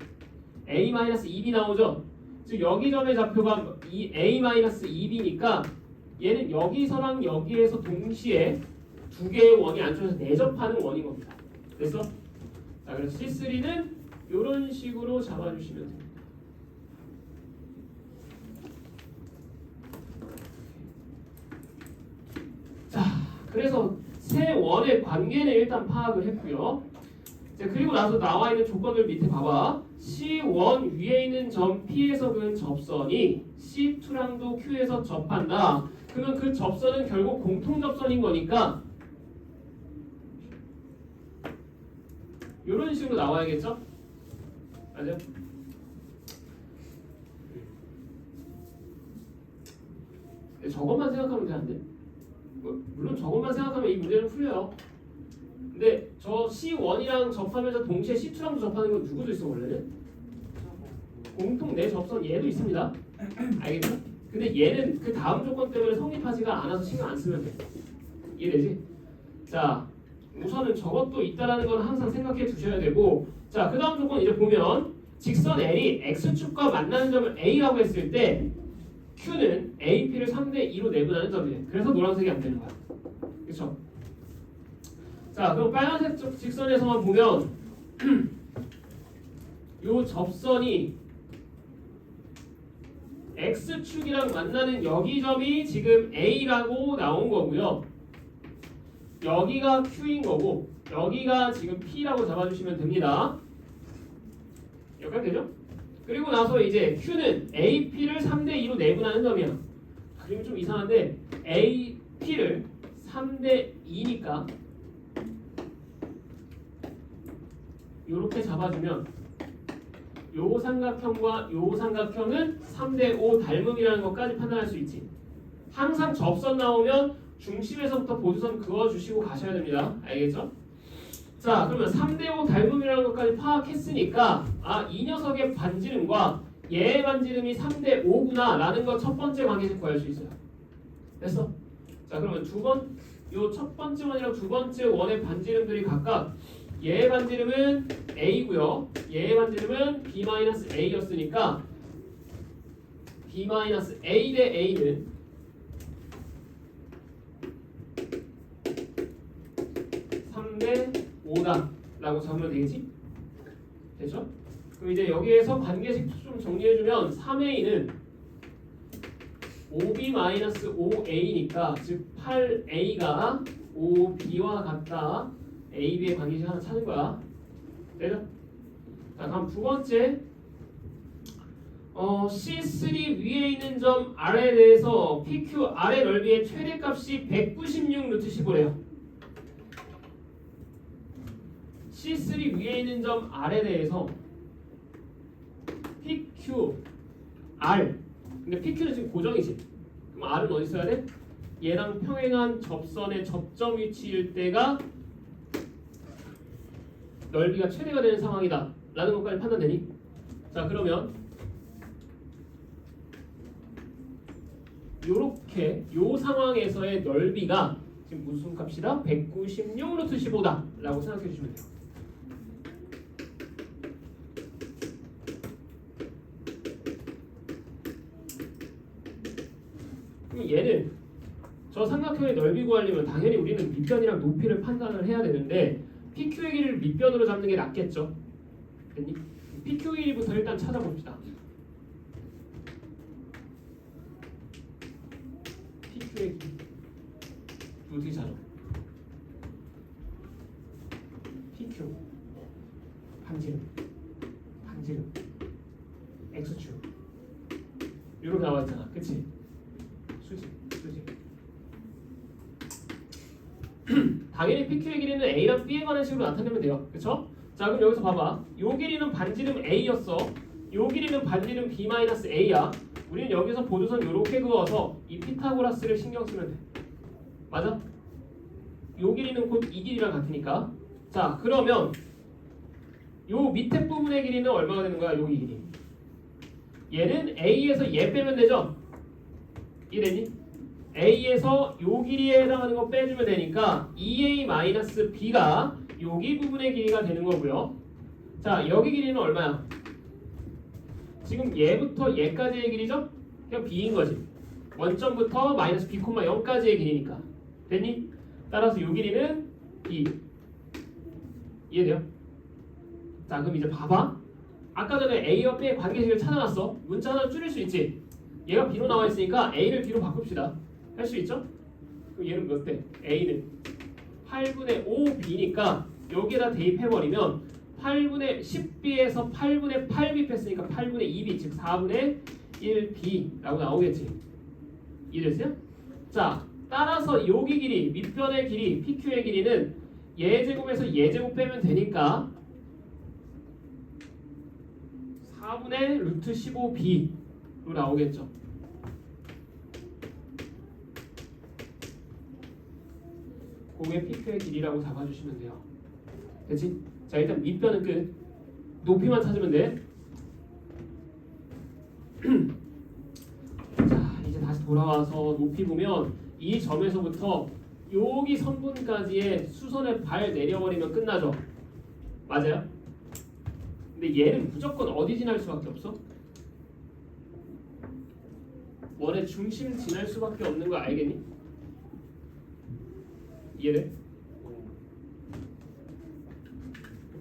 [SPEAKER 1] a-2b 나오죠. 즉 여기 점의 좌표가 이 a-2b니까 얘는 여기서랑 여기에서 동시에 두 개의 원이 안쪽에서 내접하는 원인 겁니다. 됐어? 자, 그래서 C3는 이런 식으로 잡아주시면 됩니다. 자, 그래서 세 원의 관계는 일단 파악을 했고요. 자, 그리고 나서 나와 있는 조건들 밑에 봐봐. C1 위에 있는 점 P에서 그은 접선이 C2랑도 Q에서 접한다. 그러면 그 접선은 결국 공통 접선인 거니까 이런 식으로 나와야겠죠? 맞아요? 저것만 생각하면 돼, 안 돼? 물론 저것만 생각하면 이 문제는 풀려요. 근데 저 C1이랑 접하면서 동시에 C2랑도 접하는 건 누구도 있어 원래는? 공통 내 접선 얘도 있습니다. 알겠죠? 근데 얘는 그 다음 조건 때문에 성립하지가 않아서 신경 안 쓰면 돼. 이해되지? 자, 우선은 저것도 있다라는 건 항상 생각해 두셔야 되고, 자, 그 다음 조건 이제 보면 직선 L이 X축과 만나는 점을 A라고 했을 때 Q는 AP를 3대2로 내분하는 점이에요. 그래서 노란색이 안 되는 거야. 그렇죠? 자, 그럼 빨간색 쪽 직선에서만 보면 요 접선이 X축이랑 만나는 여기 점이 지금 A라고 나온 거고요. 여기가 Q인 거고 여기가 지금 P라고 잡아주시면 됩니다. 여기까지 되죠? 그리고 나서 이제 Q는 AP를 3대2로 내분하는 점이야. 그리고 좀 이상한데 AP를 3대2니까 이렇게 잡아주면 요 삼각형과 요 삼각형은 3대5 닮음이라는 것까지 판단할 수 있지. 항상 접선 나오면 중심에서부터 보조선 그어주시고 가셔야 됩니다. 알겠죠? 자, 그러면 3대5 닮음이라는 것까지 파악했으니까 이 녀석의 반지름과 얘의 반지름이 3대5구나 라는 거 첫 번째 관계식 구할 수 있어요. 됐어? 자, 그러면 요 첫 번째 원이랑 두 번째 원의 반지름들이 각각 얘의 반지름은 A고요. 얘의 반지름은 B-A였으니까 B-A 대 A는 3대5다 라고 잡으면 되겠지? 됐죠? 그럼 이제 여기에서 관계식 좀 정리해주면 3A는 5B-5A니까 즉 8A가 5B와 같다. A, B의 관계식 하나 찾는 거야. 되죠? 자, 다음 두 번째 C3 위에 있는 점 R에 대해서 PQ R의 넓이의 최대값이 196 루트 15래요. C3 위에 있는 점 R에 대해서 PQ R 근데 PQ는 지금 고정이지. 그럼 R은 어디 써야 돼? 얘랑 평행한 접선의 접점 위치일 때가 넓이가 최대가 되는 상황이다 라는 것까지 판단되니? 자, 그러면 요렇게 요 상황에서의 넓이가 지금 무슨 값이다? 196 루트 15다 라고 생각해 주시면 돼요. 그럼 얘는 저 삼각형의 넓이 구하려면 당연히 우리는 밑변이랑 높이를 판단을 해야 되는데 PQ의 길이를 밑변으로 잡는 게 낫겠죠? 됐니? PQ의 길이부터 일단 찾아봅시다. PQ의 길이 어떻게 찾아? PQ 반지름 X축 이렇게 나와 있잖아, 그치? 수직 당연히 PQ의 길이는 A랑 B에 관한 식으로 나타내면 돼요. 그쵸? 자 그럼 여기서 봐봐. 요 길이는 반지름 A였어. 요 길이는 반지름 B-A야. 우리는 여기서 보조선 요렇게 그어서 이 피타고라스를 신경 쓰면 돼. 맞아? 요 길이는 곧 이 길이랑 같으니까. 자 그러면 요 밑에 부분의 길이는 얼마가 되는 거야? 여기 길이. 얘는 A에서 얘 빼면 되죠? 이해되니? A에서 요 길이에 해당하는 거 빼주면 되니까 2A-B가 여기 부분의 길이가 되는 거고요. 자 여기 길이는 얼마야? 지금 얘부터 얘까지의 길이죠? 그냥 B인 거지. 원점부터 마이너스 B, 0까지의 길이니까. 됐니? 따라서 요 길이는 B. 이해돼요? 자 그럼 이제 봐봐. 아까 전에 A와 B의 관계식을 찾아놨어. 문자 하나 줄일 수 있지. 얘가 B로 나와 있으니까 A를 B로 바꿉시다. 할 수 있죠? 그럼 얘는 몇 대? A는 8분의 5B니까 여기에다 대입해버리면 8분의 10B에서 8분의 8B 뺐으니까 8분의 2B 즉 4분의 1B라고 나오겠지. 이해됐어요? 자 따라서 여기 길이 밑변의 길이 PQ의 길이는 얘 제곱에서 얘 제곱 빼면 되니까 4분의 루트 15B로 나오겠죠. 공의 PQ의 길이라고 잡아주시면 돼요. 됐지? 자 일단 밑변은 끝. 높이만 찾으면 돼. 자 이제 다시 돌아와서 높이 보면 이 점에서부터 여기 선분까지의 수선의 발 내려버리면 끝나죠. 맞아요? 근데 얘는 무조건 어디 지날 수밖에 없어? 원의 중심 지날 수밖에 없는 거 알겠니? 이해돼?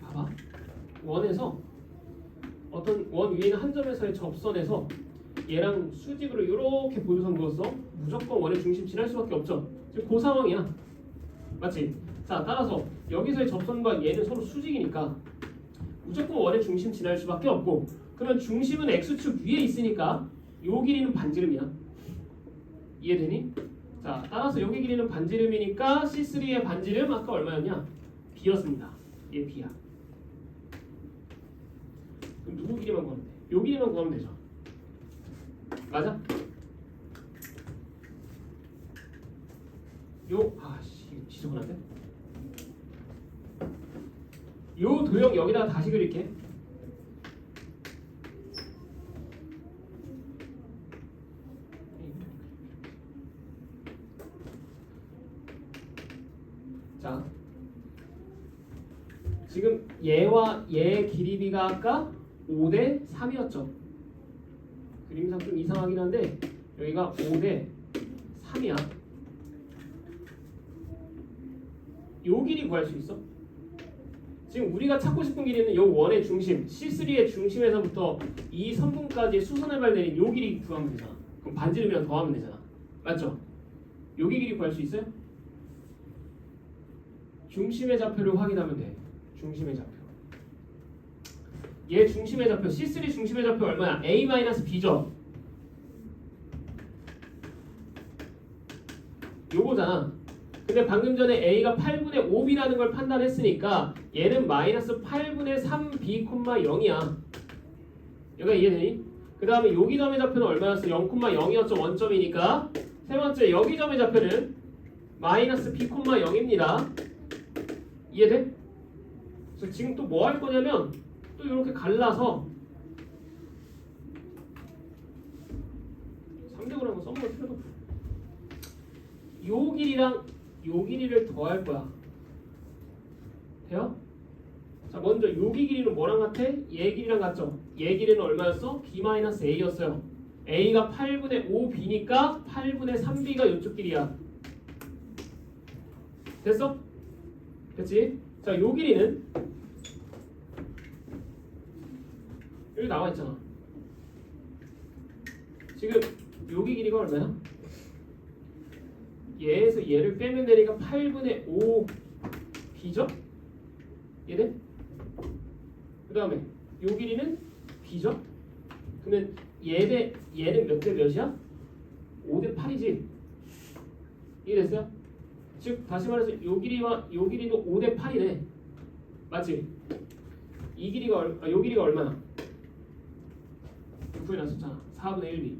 [SPEAKER 1] 봐봐. 원에서 어떤 원 위에 있는 한 점에서의 접선에서 얘랑 수직으로 이렇게 보조선 그었어. 무조건 원의 중심 지날 수밖에 없죠. 지금 그 상황이야. 맞지? 자 따라서 여기서의 접선과 얘는 서로 수직이니까 무조건 원의 중심 지날 수밖에 없고, 그러면 중심은 X축 위에 있으니까 요 길이는 반지름이야. 이해되니? 자 따라서 여기 길이는 반지름이니까 C3의 반지름 아까 얼마였냐? B였습니다. 얘 B야. 그럼 누구 길이만 구하면 돼? 요 길이만 구하면 되죠. 맞아? 아씨 지저분한데? 요 도형 여기다가 다시 그릴게. 자, 지금 얘와 얘 길이비가 아까 5대 3이었죠. 그림상 좀 이상하긴 한데 여기가 5대 3이야. 요 길이 구할 수 있어? 지금 우리가 찾고 싶은 길이는 요 원의 중심 C3의 중심에서부터 이 선분까지 수선의 발 내린 요 길이 구하면 되잖아. 그럼 반지름이랑 더하면 되잖아. 맞죠? 여기 길이 구할 수 있어요? 중심의 좌표를 확인하면 돼. 중심의 좌표. 얘 중심의 좌표 C3 중심의 좌표 얼마야? A-B죠. 요거잖아. 근데 방금 전에 A가 8분의 5B라는 걸 판단했으니까 얘는 마이너스 8분의 3B, 0이야. 여기가 이해되니? 그 다음에 여기 점의 좌표는 얼마였어? 0,0이었죠. 원점이니까. 세 번째 여기 점의 좌표는 마이너스 B, 0입니다. 이해돼? 그래서 지금 또 뭐 할 거냐면 또 이렇게 갈라서 300g 써먹을 필요도 없어. 요 길이랑 요 길이를 더할 거야. 돼요? 자 먼저 여기 길이는 뭐랑 같아? 얘 길이랑 같죠? 얘 길이는 얼마였어? B-A였어요. A가 8분의 5B니까 8분의 3B가 이쪽 길이야. 됐어? 됐지? 자, 요 길이는 여기 나와 있잖아. 지금 여기 길이가 얼마야? 얘에서 얘를 빼면 되니까 8분의 5B죠? 얘네? 그 다음에 요 길이는 B죠? 그러면 얘는 몇 대 몇이야? 5대 8이지? 이해됐어요? 즉 다시 말해서 요 길이와 요 길이도 5대 8이네. 맞지? 이 길이가 요 길이가 얼마나? 구해놨었잖아. 4분의 1b.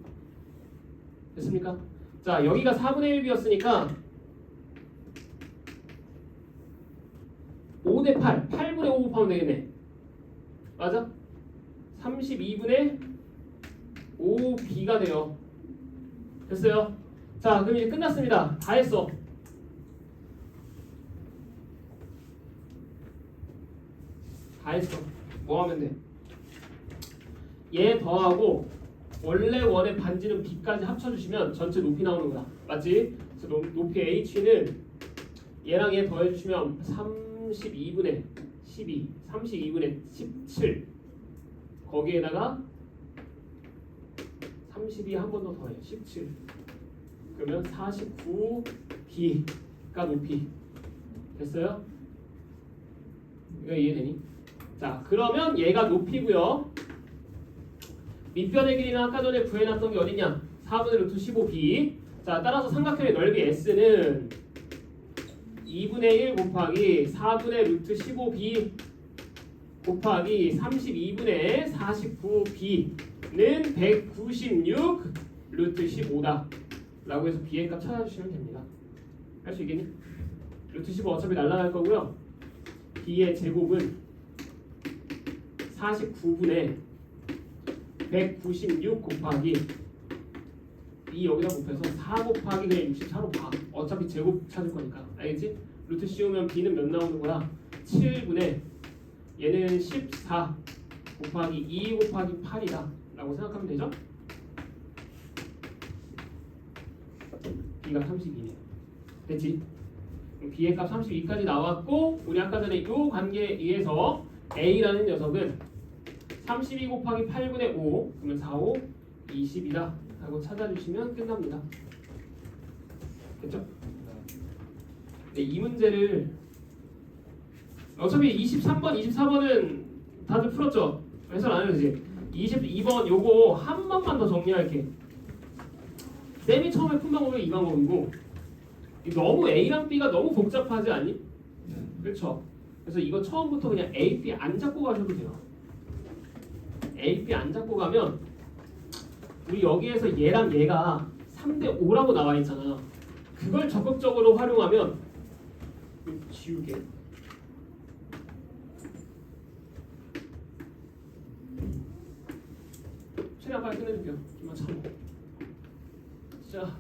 [SPEAKER 1] 됐습니까? 자, 여기가 4분의 1b였으니까 5대 8, 8분의 5 곱하면 되겠네. 맞아? 32분의 5b가 돼요. 됐어요? 자, 그럼 이제 끝났습니다. 다 했어. 다 했어. 뭐 하면 돼? 얘 더하고 원래 원의 반지름 b까지 합쳐주시면 전체 높이 나오는 거야. 맞지? 그래서 높이 h는 얘랑 얘 더해주시면 32분의 12, 32분의 17 거기에다가 32 한 번 더 더해 17 그러면 49b가 높이 됐어요? 이거 이해되니? 자, 그러면 얘가 높이고요. 밑변의 길이는 아까 전에 구해놨던 게 어디냐? 4분의 루트 15b. 자, 따라서 삼각형의 넓이 s는 2분의 1 곱하기 4분의 루트 15b 곱하기 32분의 49b는 196 루트 15다 라고 해서 b의 값 찾아주시면 됩니다. 할 수 있겠니? 루트 15 어차피 날라갈 거고요. b의 제곱은 49분의 196 곱하기 이 여기다 곱해서 4 곱하기 그냥 64로 봐. 어차피 제곱 찾을 거니까. 알겠지? 루트 씌우면 b는 몇 나오는 거야? 7분의 얘는 14 곱하기 2 곱하기 8이다 라고 생각하면 되죠? b가 32네요. 됐지? 그럼 b의 값 32까지 나왔고 우리 아까 전에 이 관계에 의해서 a라는 녀석은 32 곱하기 8분의 5 그러면 4, 5, 20이다 라고 찾아주시면 끝납니다. 됐죠? 네, 이 문제를 어차피 23번, 24번은 다들 풀었죠? 해설 안 해도 되지? 22번 요거 한 번만 더 정리할게. 쌤이 처음에 푼 방법이 이 방법이고 너무 A랑 B가 너무 복잡하지 않니? 그렇죠? 그래서 이거 처음부터 그냥 A, B 안 잡고 가셔도 돼요. A, B 안 잡고 가면 우리 여기에서 얘랑 얘가 3대 5라고 나와 있잖아. 그걸 적극적으로 활용하면 지우개 최대한 빨리 끝내줄게요. 좀만 참어. 자,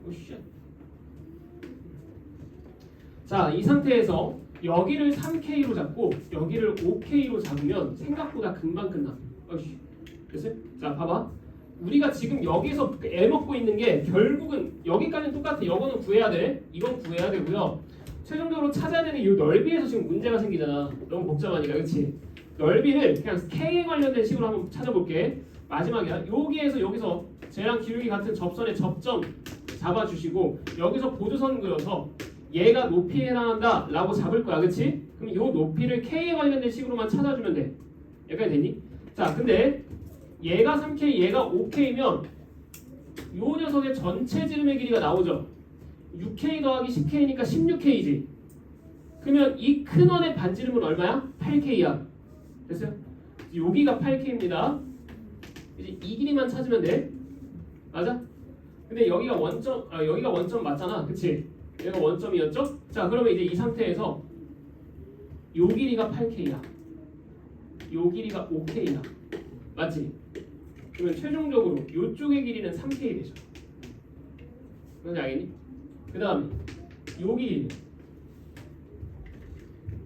[SPEAKER 1] 오쉣. 자, 이 상태에서 여기를 3K로 잡고 여기를 5K로 잡으면 생각보다 금방 끝나. 어이씨. 됐어요? 자, 봐봐. 우리가 지금 여기서 애먹고 있는 게 결국은 여기까지는 똑같아. 이거는 구해야 돼. 이건 구해야 되고요. 최종적으로 찾아야 되는 이 넓이에서 지금 문제가 생기잖아. 너무 복잡하니까, 그렇지? 넓이를 그냥 K에 관련된 식으로 한번 찾아볼게. 마지막이야. 여기서 쟤랑 기울기 같은 접선의 접점 잡아주시고 여기서 보조선 그려서 얘가 높이에 해당한다 라고 잡을 거야. 그치? 그럼 이 높이를 K에 관련된 식으로만 찾아주면 돼. 여기까지 됐니? 자, 근데 얘가 3K, 얘가 5K면 이 녀석의 전체 지름의 길이가 나오죠. 6K 더하기 10K니까 16K지. 그러면 이 큰 원의 반지름은 얼마야? 8K야. 됐어요? 여기가 8K입니다. 이제 이 길이만 찾으면 돼. 맞아? 근데 여기가 원점 맞잖아. 그치? 얘가 원점이었죠? 자, 그러면 이제 이 상태에서 요 길이가 8K야. 요 길이가 5K야. 맞지? 그러면 최종적으로 요쪽의 길이는 3K 되죠. 그런지 알겠니? 그 다음에 요 길이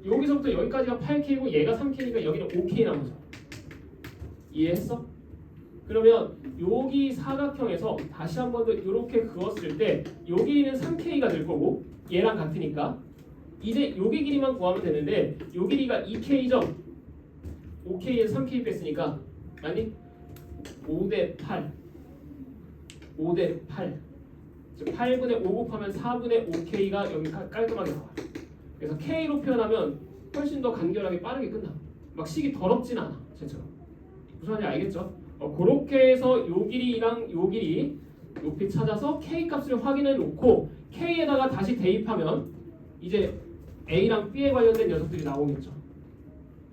[SPEAKER 1] 여기서부터 여기까지가 8K고 얘가 3K니까 여기는 5K란 거죠. 이해했어? 그러면 여기 사각형에서 다시 한 번 더 이렇게 그었을 때 요 길이는 3K가 될 거고 얘랑 같으니까 이제 여기 길이만 구하면 되는데 요 길이가 2K죠? 5K에서 3K 뺐으니까 아니 5대 8 5대 8 즉 8분의 5 곱하면 4분의 5K가 여기 깔끔하게 나와요. 그래서 K로 표현하면 훨씬 더 간결하게 빠르게 끝나. 막 식이 더럽진 않아. 쟤처럼. 무슨 말인지 알겠죠? 그렇게 해서 요 길이랑 요 길이 높이 찾아서 K 값을 확인해 놓고 K에다가 다시 대입하면 이제 A랑 B에 관련된 녀석들이 나오겠죠.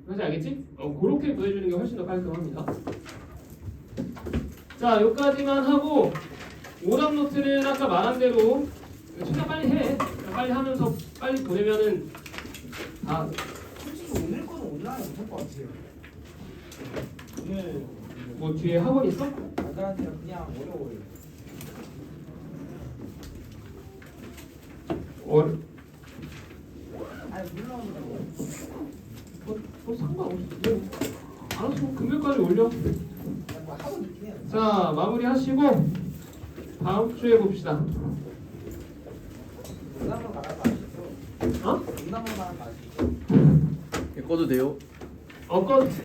[SPEAKER 1] 그래서 알겠지? 그렇게 구해주는 게 훨씬 더 깔끔합니다. 자, 여기까지만 하고 오답 노트는 아까 말한 대로 최대한 빨리 해. 빨리 하면서 빨리 보내면은 다
[SPEAKER 2] 솔직히 오늘 거는 오늘 안에 못할 것 같아요. 오늘
[SPEAKER 1] 뭐 뒤에 학원 있어?
[SPEAKER 2] 아들한테는 그냥 어려워요. 아니 물론
[SPEAKER 1] 뭐 상관없어. 뭐 알았어. 금요일까지 올려.
[SPEAKER 2] 뭐 하고 있긴 해요.
[SPEAKER 1] 자, 마무리 하시고 다음 주에 봅시다.
[SPEAKER 2] 농담으로 말하는 거 아시죠?
[SPEAKER 1] 어?
[SPEAKER 2] 농담으로 말하는 거 아시죠?
[SPEAKER 5] 꺼도 돼요?
[SPEAKER 1] 꺼.